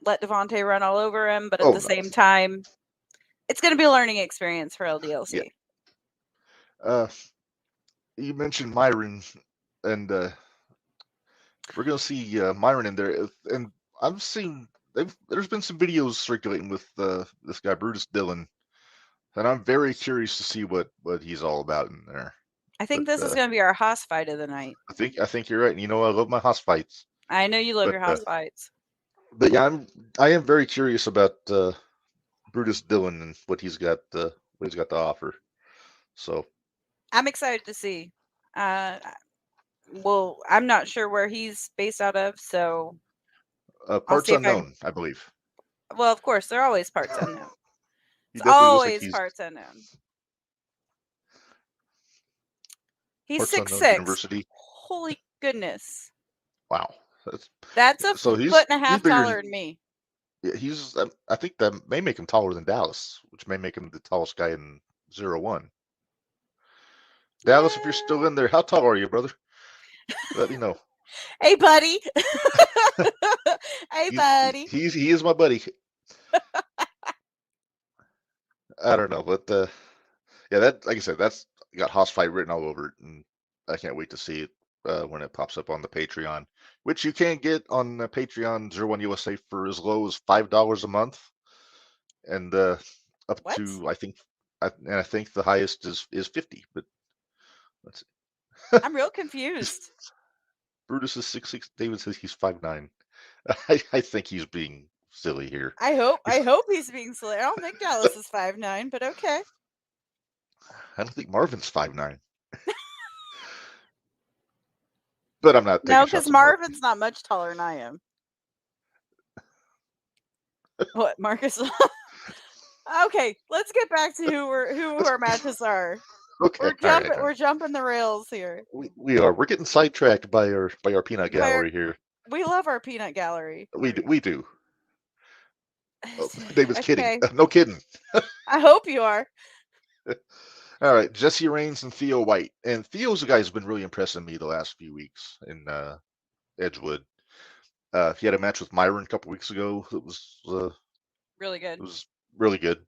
let Devontae run all over him, but at oh the no, same time, it's gonna be a learning experience for LDLC. yeah. You mentioned Myron, and we're gonna see Myron in there, and I've seen there's been some videos circulating with this guy Brutus Dillon, and I'm very curious to see what he's all about in there. I think But this is gonna be our Haas fight of the night. I think you're right. And you know, I love my Haas fights. I know you love But your Haas fights. but yeah, I am very curious about Brutus Dillon and what he's got to offer. So I'm excited to see. Well, I'm not sure where he's based out of, so parts see if I can. unknown, I believe. Well, of course, there are always parts unknown. He It's definitely looks like always he's parts unknown. He's Parts Unknown 6'6". University. Holy goodness. Wow, That's a so foot and a he's half bigger. taller than me. Yeah, he's. I think that may make him taller than Dallas, which may make him the tallest guy in 01. Dallas, if you're still in there, how tall are you, brother? Let me know. Hey, buddy. Hey, buddy. He is my buddy. I don't know, but yeah, that, like I said, that's got Hoss Fight written all over it, and I can't wait to see it when it pops up on the Patreon, which you can get on Patreon 01 USA for as low as $5 a month, and up What? to I think the highest is 50. But let's see. I'm real confused. Brutus is 6'6". David says he's 5'9". I think he's being silly here. I hope he's being silly. I don't think Dallas is 5'9", but okay. I don't think Marvin's 5'9". But I'm not taking No, shots because at Marvin. Marvin's not much taller than I am. What, Marcus? Okay, let's get back to who our matches are. Okay, we're jumping the rails here. We are. We're getting sidetracked by our peanut gallery here. We love our peanut gallery. We do. Oh, David's Okay. kidding. No kidding. I hope you are. All right, Jesse Reigns and Theo White. And Theo's a guy who's been really impressing me the last few weeks in Edgewood. He had a match with Myron a couple weeks ago. It was really good. It was really good.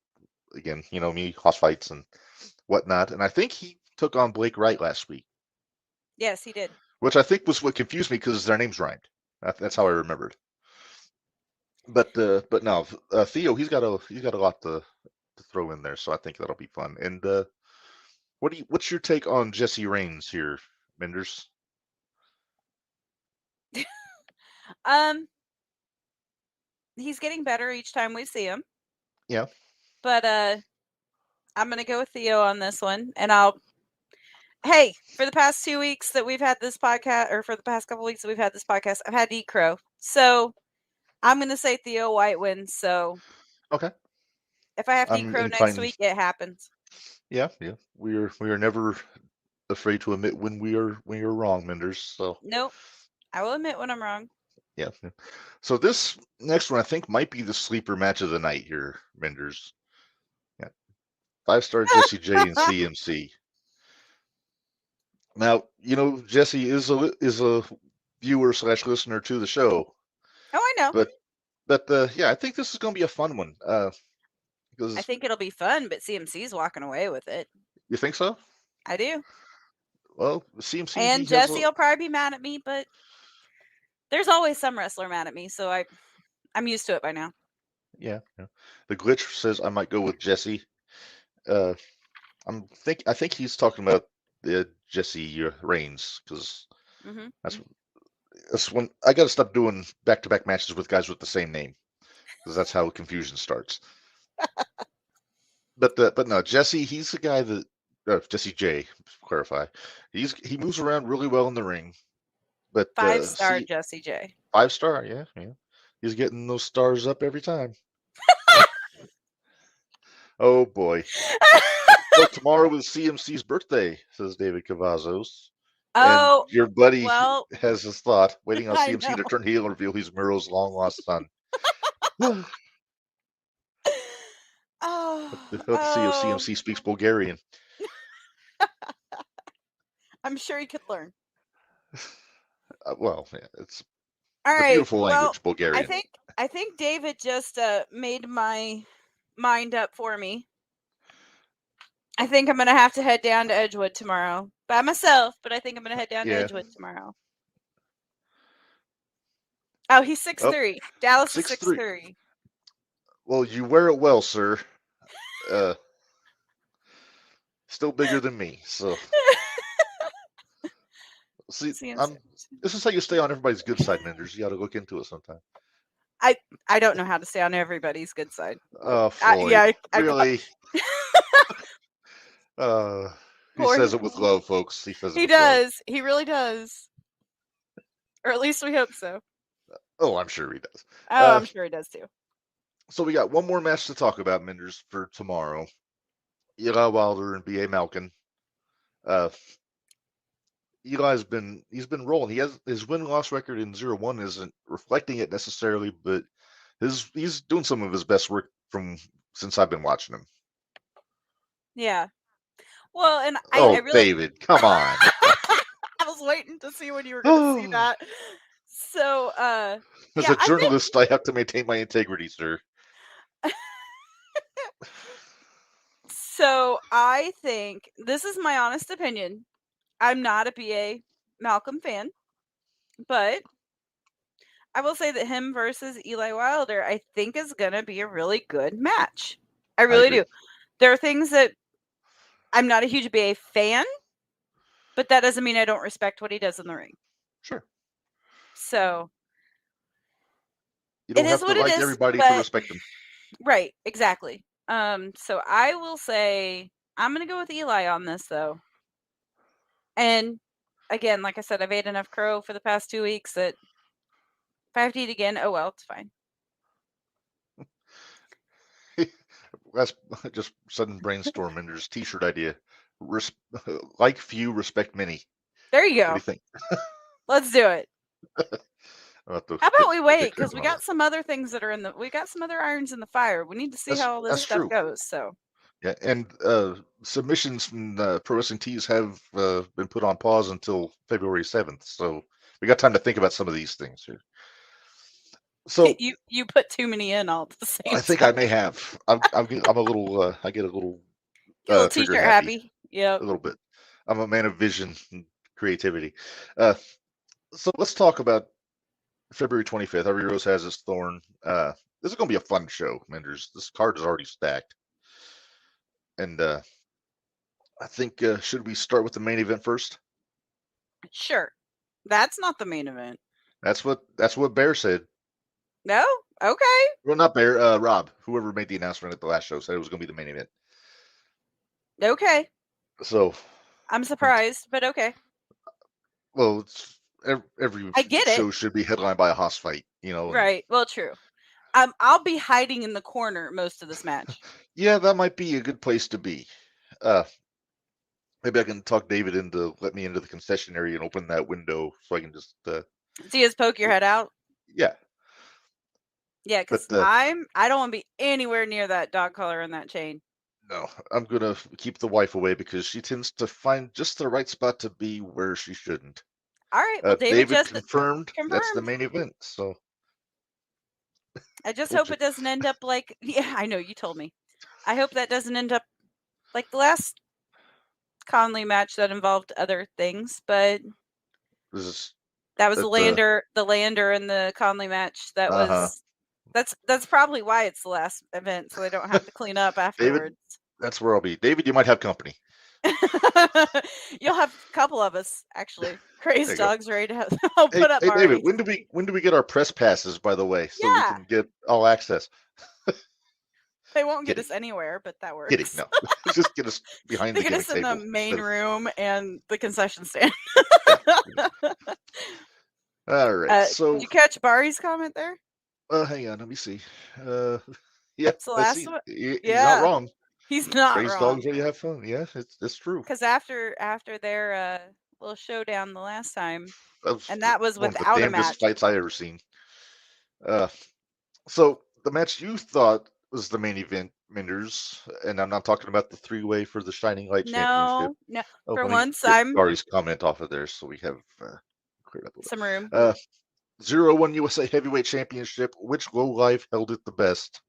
Again, you know me, hoss fights and whatnot. And I think he took on Blake Wright last week. Yes, he did. Which I think was what confused me because their names rhymed. That's how I remembered. But no, Theo, he's got a lot to throw in there, so I think that'll be fun. And what's your take on Jesse Reigns here, Minderz? He's getting better each time we see him. Yeah. But I'm gonna go with Theo on this one, and hey, for the past 2 weeks that we've had this podcast, or for the past couple weeks that we've had this podcast, I've had to eat crow. So I'm gonna say Theo White wins. So okay. If I have to eat crow next week, it happens. Yeah. We are never afraid to admit when we are wrong, Minderz. So nope, I will admit when I'm wrong. Yeah. So this next one I think might be the sleeper match of the night here, Minderz. Yeah. 5-star Jesse J and CMC. Now, you know, Jesse is a viewer / listener to the show. Oh, I know. But yeah, I think this is going to be a fun one. Because I think it'll be fun, but CMC's walking away with it. You think so? I do. Well, CMC and Jesse will probably be mad at me, but there's always some wrestler mad at me, so I'm used to it by now. Yeah. The glitch says I might go with Jesse. I think he's talking about Jesse Reigns because that's when I got to stop doing back-to-back matches with guys with the same name because that's how confusion starts. But no, Jesse, he's the guy that Jesse J. To clarify, he moves around really well in the ring. But 5-star Jesse J. 5-star, yeah. He's getting those stars up every time. Oh boy. So tomorrow is CMC's birthday, says David Cavazos. Oh, and your buddy well, has his thought, waiting on I CMC to know. turn heel and reveal he's Miro's long lost son. Let's see if CMC speaks Bulgarian. I'm sure he could learn. Well, yeah, it's All the right. beautiful language, Bulgarian. I think David just made my mind up for me. I think I'm gonna have to head down to Edgewood tomorrow by myself, but I think I'm gonna head down to Edgewood tomorrow. Oh, he's 6'3". Dallas is 6'3". Well, you wear it well, sir. Still bigger than me, so. See, this is how you stay on everybody's good side, Minderz. You got to look into it sometime. I don't know how to stay on everybody's good side. Oh, Floyd. Really? He says it with love, folks. He does. He really does. Or at least we hope so. Oh, I'm sure he does. Oh, I'm sure he does too. So we got one more match to talk about, Minderz, for tomorrow. Eli Wilder and B.A. Malkin. Eli's been rolling. He has his win-loss record in 0-1 isn't reflecting it necessarily, but he's doing some of his best work since I've been watching him. Yeah. Well, and I really... David, come on. I was waiting to see when you were going to see that. So, as a journalist, I have to maintain my integrity, sir. So, I think this is my honest opinion. I'm not a B.A. Malcolm fan, but I will say that him versus Eli Wilder, I think is going to be a really good match. I really do. There are things that I'm not a huge B.A. fan, but that doesn't mean I don't respect what he does in the ring. Sure. So you don't have to like everybody to respect him. Right, exactly. So I will say I'm going to go with Eli on this, though. And again, like I said, I've ate enough crow for the past 2 weeks that if I have to eat again, oh well, it's fine. That's just sudden brainstorm, and there's t-shirt idea. Like few, respect many. There you go. What do you think? Let's do it. How about we wait, because we got some other things that are we got some other irons in the fire. We need to see how all this stuff goes. So. Yeah, and submissions from Pro Wrestling Tees have been put on pause until February 7th. So we got time to think about some of these things here. So you put too many in all at the same time. I think I may have. I'm a little. I get a little. T-shirt happy. Yeah. A little bit. I'm a man of vision and creativity. So let's talk about February 25th. Every Rose has its thorn. This is going to be a fun show, Minderz. This card is already stacked. And I think, should we start with the main event first? Sure. That's not the main event. That's what Bear said. No? Okay. Well, not Bear. Rob, whoever made the announcement at the last show, said it was going to be the main event. Okay. So. I'm surprised, but okay. Well, it's every show should be headlined by a hoss fight, you know. Right. Well, true. I'll be hiding in the corner most of this match. Yeah, that might be a good place to be. Maybe I can talk David into let me into the concession area and open that window so I can just see us poke your head out. Yeah. Yeah, because I don't want to be anywhere near that dog collar and that chain. No, I'm gonna keep the wife away because she tends to find just the right spot to be where she shouldn't. All right. Well, David just confirmed that's the main event. So. I just hope it doesn't end up like, yeah, I know you told me. I hope that doesn't end up like the last Conley match that involved other things, but that was the Lander and the Conley match. That was that's probably why it's the last event, so they don't have to clean up afterwards. David, that's where I'll be. David, you might have company. You'll have a couple of us actually. Crazy dogs ready to have. I'll put up. Hey, David, when do we get our press passes? By the way, so we can get all access. They won't get us anywhere, but that works. Kidding, no. Just get us behind the table. They get us in the main room and the concession stand. All right. So did you catch Bari's comment there? Hang on, let me see. Yeah, It's the I last see. one. He's not Yeah, wrong. he's not Raise wrong. dogs where you have fun. Yeah, it's true. Because after their little showdown the last time, That and that was one of the without a damnedest match. fights I ever seen. So the match you thought was the main event, Minders, and I'm not talking about the three-way for the Shining Light Championship. No. Oh, For let me once, get I'm Kari's comment off of there so we have cleared up a little some room. bit. 0-1 USA Heavyweight Championship. Which lowlife held it the best?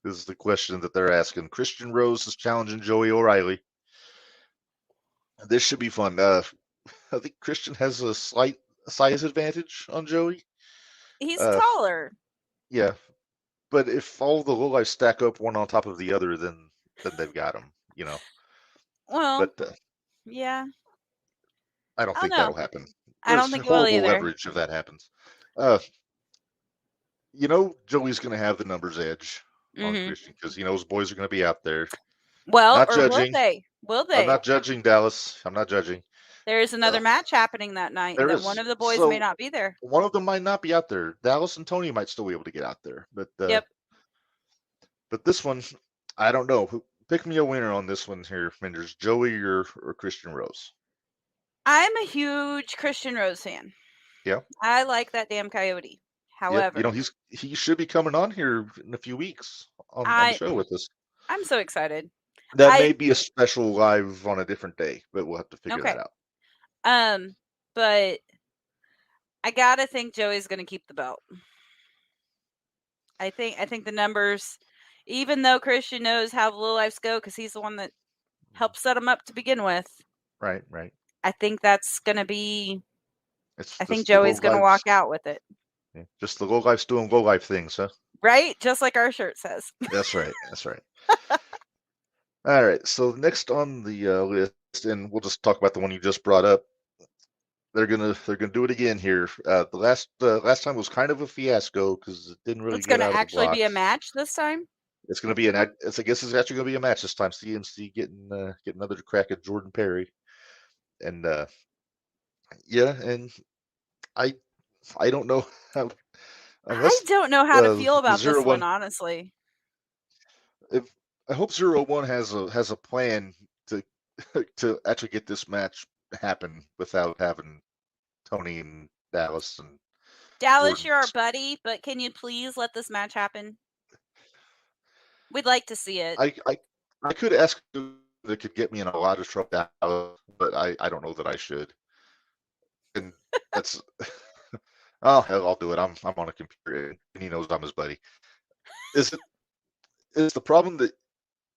Is the question that they're asking. Christian Rose is challenging Joey O'Reilly. This should be fun. I think Christian has a slight size advantage on Joey. He's taller. Yeah, but if all the lowlifes stack up one on top of the other, then they've got him. Well, But yeah. I don't I think don't that'll know. happen. I don't There's think it will horrible either. leverage if that happens. Joey's going to have the numbers edge on Christian because he knows boys are going to be out there. Well, Not or judging. will they? Will I'm they? not judging, Dallas. I'm not judging. There is another match happening that night There that is. one of the boys So, may not be there. One of them might not be out there. Dallas and Tony might still be able to get out there. But Yep. But this one, I don't know. Pick me a winner on this one here, Minderz. Joey or Christian Rose? I'm a huge Christian Rose fan. Yeah. I like that damn coyote. However, yeah, he should be coming on here in a few weeks on the show with us. I'm so excited. That may be a special live on a different day, but we'll have to figure that out. But I gotta think Joey's gonna keep the belt. I think the numbers, even though Christian knows how the low lives go, because he's the one that helped set them up to begin with. Right. I think that's gonna be. I think the Joey's gonna walk out with it. Yeah, just the low life's doing low life things, huh? Right, just like our shirt says. That's right. All right. So next on the list, and we'll just talk about the one you just brought up. They're gonna do it again here. The last time was kind of a fiasco because it didn't really. It's gonna actually be a match this time. It's gonna be I guess it's actually gonna be a match this time. CMC getting another crack at Jordan Perry, and and I don't know how. I don't know how to feel about this one, honestly. I hope 0-1 has a plan to actually get this match happen without having Tony and Dallas and Dallas, you're our buddy, but can you please let this match happen? We'd like to see it. I could ask that could get me in a lot of trouble, but I don't know that I should. And that's oh hell, I'll do it. I'm on a computer and he knows I'm his buddy. Is the problem that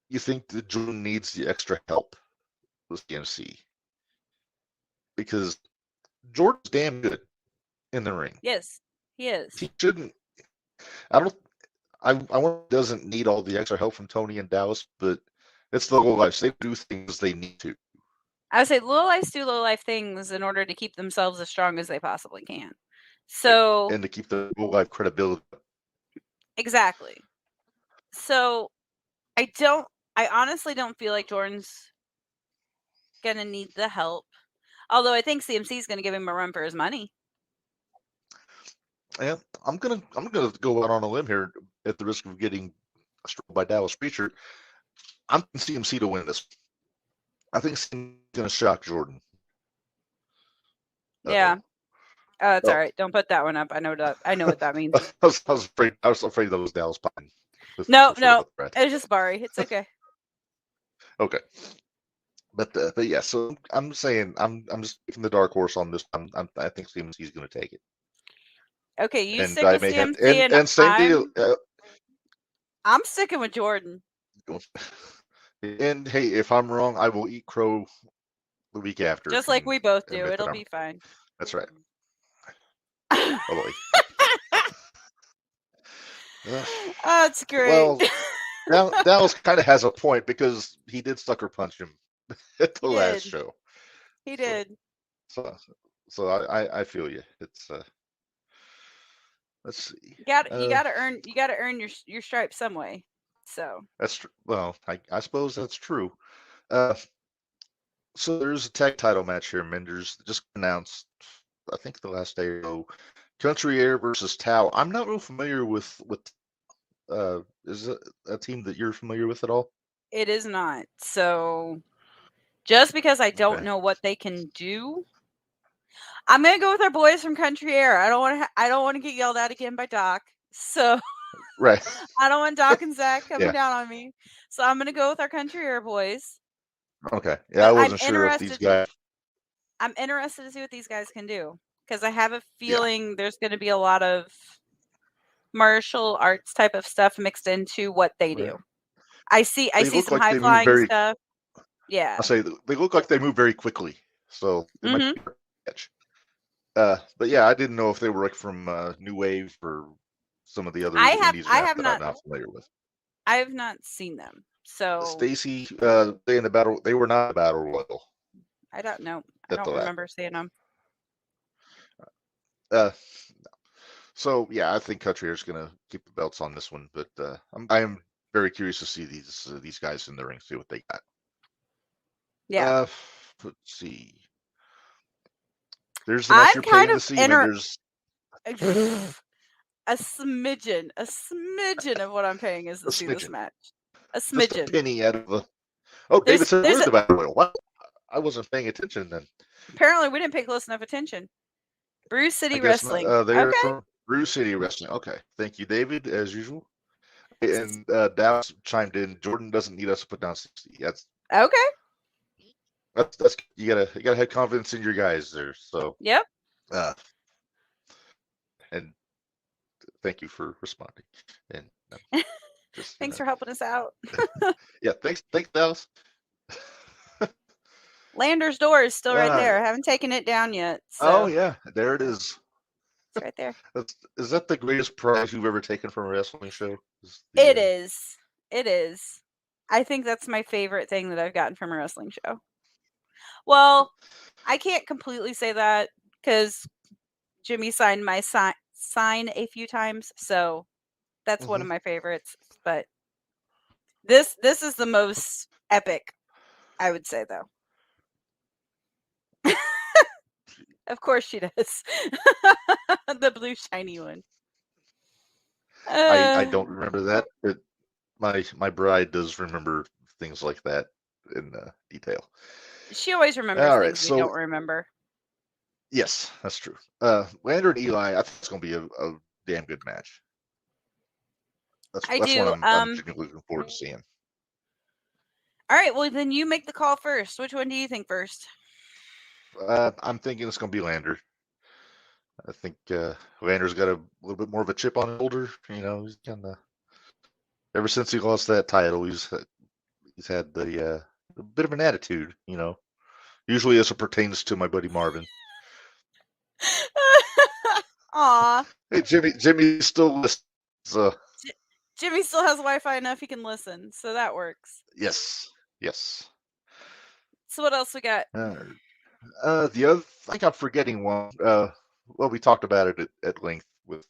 you think that Jordan needs the extra help with CMC? Because Jordan's damn good in the ring. Yes, he is. He shouldn't. I doesn't need all the extra help from Tony and Dallas, but it's the low life. They do things they need to. I would say low lives do low life things in order to keep themselves as strong as they possibly can. So and to keep the low life credibility. Exactly. So I honestly don't feel like Jordan's gonna need the help. Although I think CMC is gonna give him a run for his money. Yeah, I'm gonna go out on a limb here at the risk of getting struck by Dallas Preacher. I'm CMC to win this. I think CMC is gonna shock Jordan. Yeah. Oh, it's all right. Don't put that one up. I know what that means. I was afraid that was Dallas Pine. No, it was just Barry. It's okay. Okay. But yeah, so I'm saying I'm just picking the dark horse on this. I think CMC's going to take it. Okay, you stick with CMC, and same deal. I'm sticking with Jordan. And hey, if I'm wrong, I will eat crow the week after. Just like we both do. It'll be fine. That's right. Oh boy. Oh, that's great. Well, Dallas kind of has a point because he did sucker punch him at the last show. He did. So I feel you. It's let's see. You gotta earn your stripes some way. So that's true. Well, I suppose that's true. So there's a tag title match here, Minderz, just announced. I think the last day or so. Country Air versus Tao. I'm not real familiar with is it a team that you're familiar with at all? It is not. So just because I don't Okay. know what they can do, I'm gonna go with our boys from Country Air. I don't want to. I don't want to get yelled at again by Doc. So Right. I don't want Doc and Zach coming Yeah. down on me. So I'm gonna go with our Country Air boys. Okay. Yeah, But I I'm wasn't sure if these interested. guys. I'm interested to see what these guys can do because I have a Yeah. feeling there's going to be a lot of martial arts type of stuff mixed into what they do. Right. I see They some look like high they move flying very. stuff. Yeah. I'll say they look like they move very quickly, so they might Mhm. be hard to catch. But yeah, I didn't know if they were like from New Wave or some of the other I indies have that I'm not not familiar with. I have not seen them. So Stacy, they in the battle. They were not in the battle royal I don't know. I at don't the last. remember seeing them. So yeah, I think Country Air's gonna keep the belts on this one, but I am very curious to see these guys in the ring, see what they got. Yeah. Let's see. There's the match I'm you're kind paying to of see, and then there's a smidgen of what I'm paying is to a see this smidgen, match. A just a smidgen. penny out of the. Oh, David said There's we're in the battle royal. What? I wasn't paying attention then. apparently we didn't pay close enough attention. Brew City I guess not. Wrestling. They're Okay. from Brew City Wrestling. Okay, thank you, David, as usual. And Dallas chimed in. Jordan doesn't need us to put down 60. Okay. That's you gotta have confidence in your guys there. So Yep. And thank you for responding. And just Thanks for helping us out. yeah, thanks Dallas. Lander's door is still right there. I haven't taken it down yet. So Oh yeah, there it is. it's right there. Is that the greatest prize you've ever taken from a wrestling show? It is. It is. I think that's my favorite thing that I've gotten from a wrestling show. Well, I can't completely say that because Jimmy signed my sign a few times, so that's one of my favorites. But this is the most epic, I would say, though. Of course she does. The blue shiny one. I don't remember that, but my bride does remember things like that in detail. She always remembers things we don't remember. Yes, that's true. Lander and Eli, I think it's going to be a damn good match. That's what I'm looking forward to seeing. All right, well then you make the call first. Which one do you think first? I'm thinking it's going to be Lander. I think Lander's got a little bit more of a chip on his shoulder. You know, he's kind of ever since he lost that title, he's had a bit of an attitude. You know, usually as it pertains to my buddy Marvin. Aw. Hey, Jimmy still listens. Jimmy still has Wi-Fi enough he can listen, so that works. Yes. So what else we got? The other, I think I'm forgetting one. Well, we talked about it at length with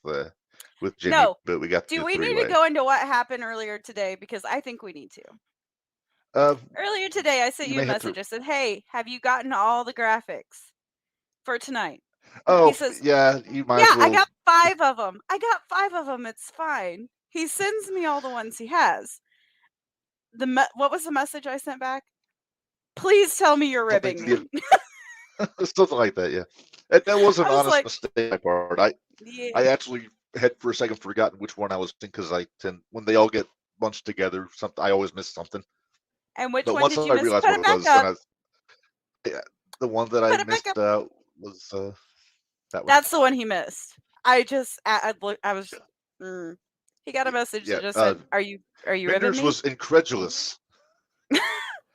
Jimmy, No, but we got. Do we need to go into what happened earlier today? Because I think we need to. Earlier today, I sent you a message. I said, "Hey, have you gotten all the graphics for tonight?" Oh, he says, yeah, you might. Yeah, I got 5 of them. It's fine. He sends me all the ones he has. What was the message I sent back? Please tell me you're ribbing me. Something like that, yeah. That was an honest mistake on my part. I actually had for a second forgotten which one I was thinking because I tend when they all get bunched together, I always miss something. And which one did you miss? Put it back up. The one that I missed was that one. That's the one he missed. I was. He got a message that just said, "Are you ribbing me?" was incredulous.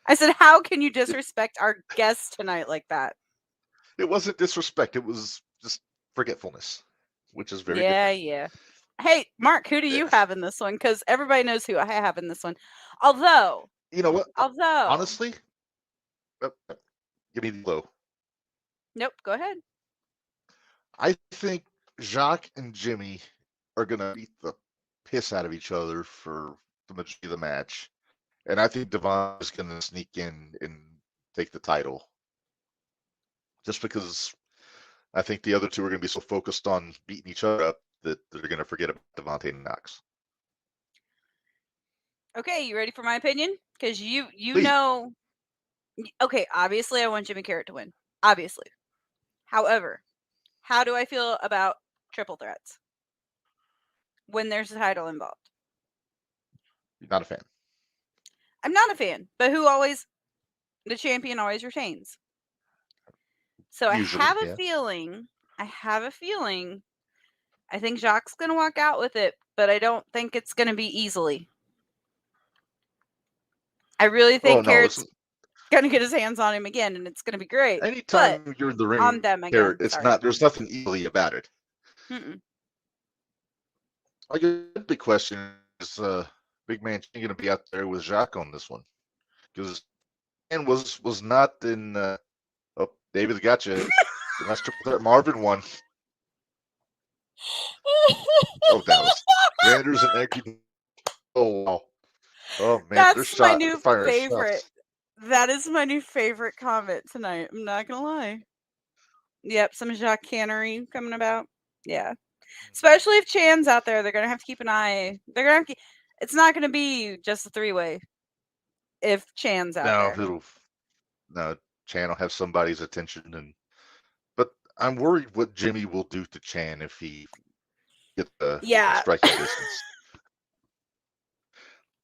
I said, "How can you disrespect our guest tonight like that?" It wasn't disrespect. It was just forgetfulness, which is very different. Yeah. Hey, Mark, who do you have in this one? Because everybody knows who I have in this one. Although, you know what? Honestly, give me the low. Nope. Go ahead. I think Jacques and Jimmy are gonna beat the piss out of each other for the majority of the match, and I think Devon is gonna sneak in and take the title. Just because I think the other two are going to be so focused on beating each other up that they're going to forget about Devontae Knox. Okay, you ready for my opinion? Because you Please. know. Okay, obviously I want Jimmy Karryt to win. Obviously. However, how do I feel about triple threats when there's a title involved? You're not a fan. I'm not a fan, but the champion always retains. So Usually, I have a yeah. feeling, I think Jacques going to walk out with it, but I don't think it's going to be easily. I really think Karryt's going to get his hands on him again, and it's going to be great. Anytime you're in the ring, on them again. Karryt, there's nothing easily about it. Mm-mm. I guess the big question is, Big Man going to be out there with Jacques on this one? Because man was not in. Oh, David got you. The last triple threat Marvin won. Oh, Dallas. Randers and Eggy. Oh, wow. Oh, man. That's my new favorite. That is my new favorite comment tonight. I'm not going to lie. Yep, some Jacques Kennedy coming about. Yeah. Especially if Chan's out there, they're going to have to keep an eye. They're going to have to. It's not going to be just a three-way if Chan's out there. No, Chan will have somebody's attention. But I'm worried what Jimmy will do to Chan if he gets a striking distance.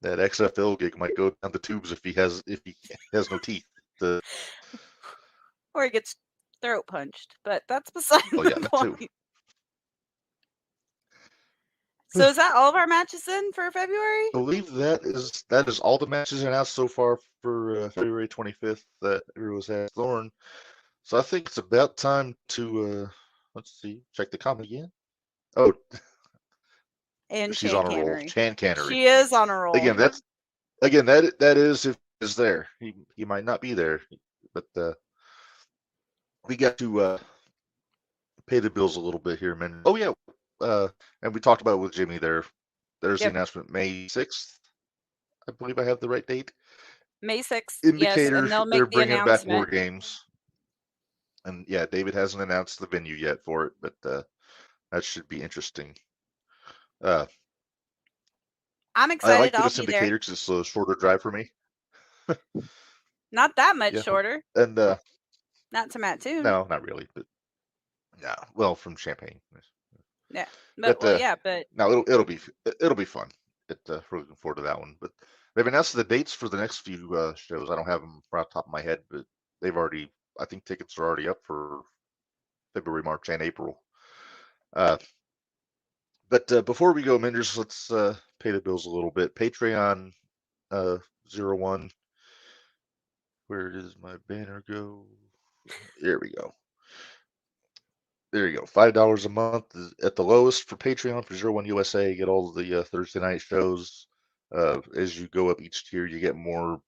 That XFL gig might go down the tubes if he has no teeth. Or he gets throat punched, but that's beside the point. Too. So is that all of our matches then for February? I believe that is all the matches announced so far for February 25th that Heroes has Thorn. So I think it's about time to let's see, check the comment again. Oh, and she's on a roll. Chan Cannery. She is on a roll. Again, that is if he's there. He might not be there, but we got to pay the bills a little bit here, man. Oh yeah, and we talked about it with Jimmy there. There's the announcement, May 6th. I believe I have the right date. May 6th. Indicator, yes, and they'll make they're the bringing back War Games. And yeah, David hasn't announced the venue yet for it, but that should be interesting. I'm excited. I like that it's Indicator because it's a shorter drive for me. Not that much shorter. And not to Mattoon. No, not really, but no. Well, from Champaign. Yeah, but no, it'll be fun. We're looking forward to that one. But they've announced the dates for the next few shows. I don't have them right off the top of my head, but they've already. I think tickets are already up for February, March, and April. But before we go, Minderz, let's pay the bills a little bit. Patreon 01. Where does my banner go? There we go. There you go. $5 a month is at the lowest for Patreon for 01 USA. You get all the Thursday night shows. As you go up each tier, you get more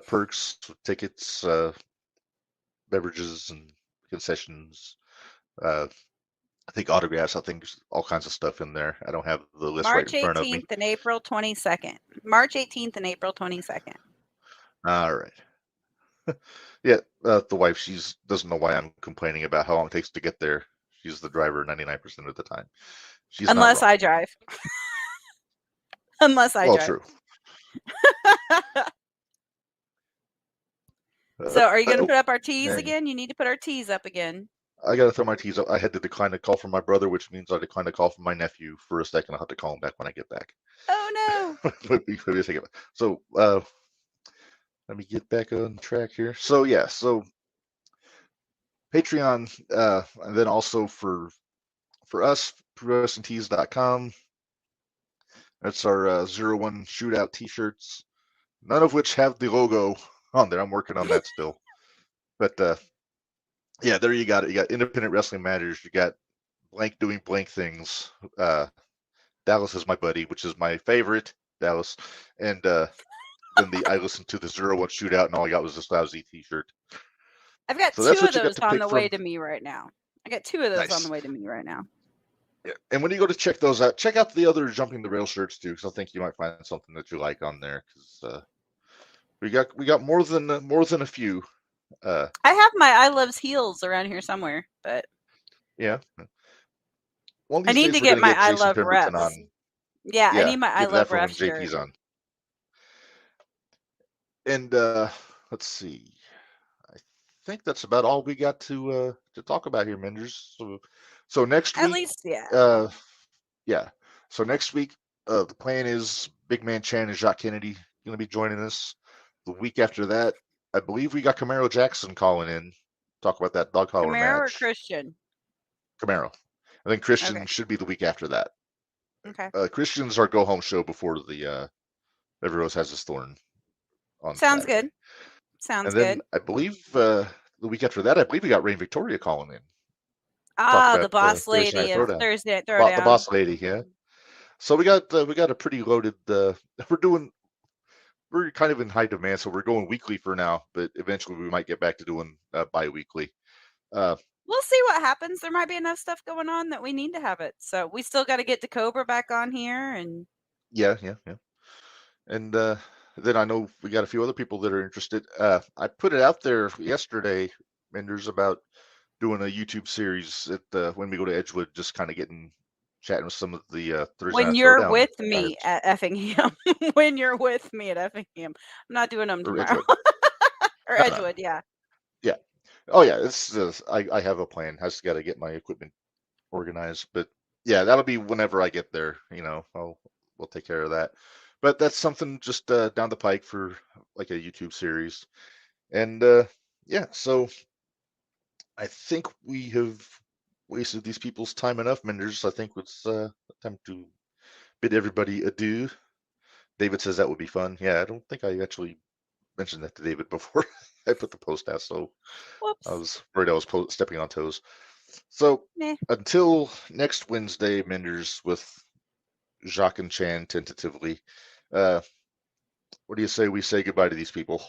perks, tickets, beverages, and concessions. I think autographs. I think all kinds of stuff in there. I don't have the list right in front of me. March 18th and April 22nd. March 18th and April 22nd. All right. Yeah, the wife, she doesn't know why I'm complaining about how long it takes to get there. She's the driver 99% of the time. Unless I drive. Unless I drive. True. So are you going to put up our tees again? You need to put our tees up again. I got to throw my tees up. I had to decline a call from my brother, which means I declined a call from my nephew for a second. I'll have to call him back when I get back. Oh, no. So, let me get back on track here. So, yeah. So, Patreon, and then also for us, ProWrestlingTees.com. That's our 01 Shootout t-shirts, none of which have the logo on there. I'm working on that still. But, yeah, there you got it. You got Independent Wrestling Matters. You got blank doing blank things. Dallas is my buddy, which is my favorite, Dallas. And then I listened to the 01 Shootout, and all I got was this lousy t-shirt. I've got two of those on the way to me right now. I got two of those on the way to me right now. Yeah, and when you go to check those out, check out the other Jumping the Rail shirts too, because I think you might find something that you like on there. Because we got more than a few. I have my I Loves Heels around here somewhere, but Yeah. One of I these need days to we're get gonna my get I Jason Love Pemberton Refs. on. Yeah, I Yeah, need my I get that Love for when Ref shirt. Jakey's on. And let's see. I think that's about all we got to talk about here, Minderz. So next At week, least, yeah. yeah. So next week, the plan is Big Man Chan and Jacques Kennedy going to be joining us. The week after that, I believe we got Camaro Jackson calling in. Talk about that dog collar Camaro or match. Christian? Camaro. I think Christian Okay. should be the week after that. Okay. Christian's our go home show before the Every Rose Has Its Thorn on Sounds Saturday. good. Sounds And then good. I believe the week after that, I believe we got Rain Victoria calling in. Ah, Talk the about boss Thursday Night lady of Throwdown. Thursday Night The Throwdown. boss lady, yeah. So we got a pretty loaded. We're kind of in high demand, so we're going weekly for now. But eventually, we might get back to doing bi-weekly. We'll see what happens. There might be enough stuff going on that we need to have it. So we still got to get the Cobra back on here, and Yeah. And then I know we got a few other people that are interested. I put it out there yesterday, Minderz, about doing a YouTube series at when we go to Edgewood, just kind of chatting with some of the Thursday when Night you're Throwdown with me guys. at Effingham, when you're with me at Effingham, I'm not doing them Or tomorrow. Edgewood. Or No. Edgewood, yeah. Yeah. Oh yeah, it's I have a plan. I just got to get my equipment organized, but yeah, that'll be whenever I get there. We'll take care of that. But that's something just down the pike for like a YouTube series, and yeah. So I think we have wasted these people's time enough, Minderz. I think it's time to bid everybody adieu. David says that would be fun. Yeah, I don't think I actually mentioned that to David before I put the post out, so Whoops. I was worried I was stepping on toes. So Nah. until next Wednesday, Minderz, with Jacques and Chan tentatively, what do you say we say goodbye to these people?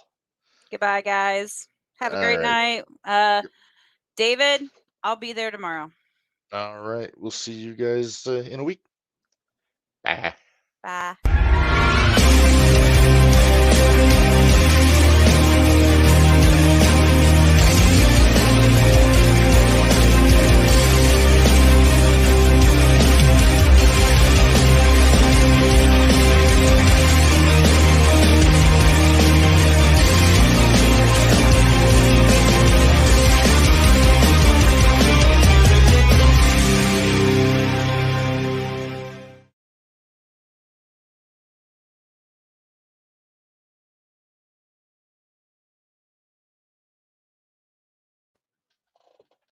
Goodbye, guys. Have a All great right. night. David, I'll be there tomorrow. All right. We'll see you guys in a week. Bye. Bye.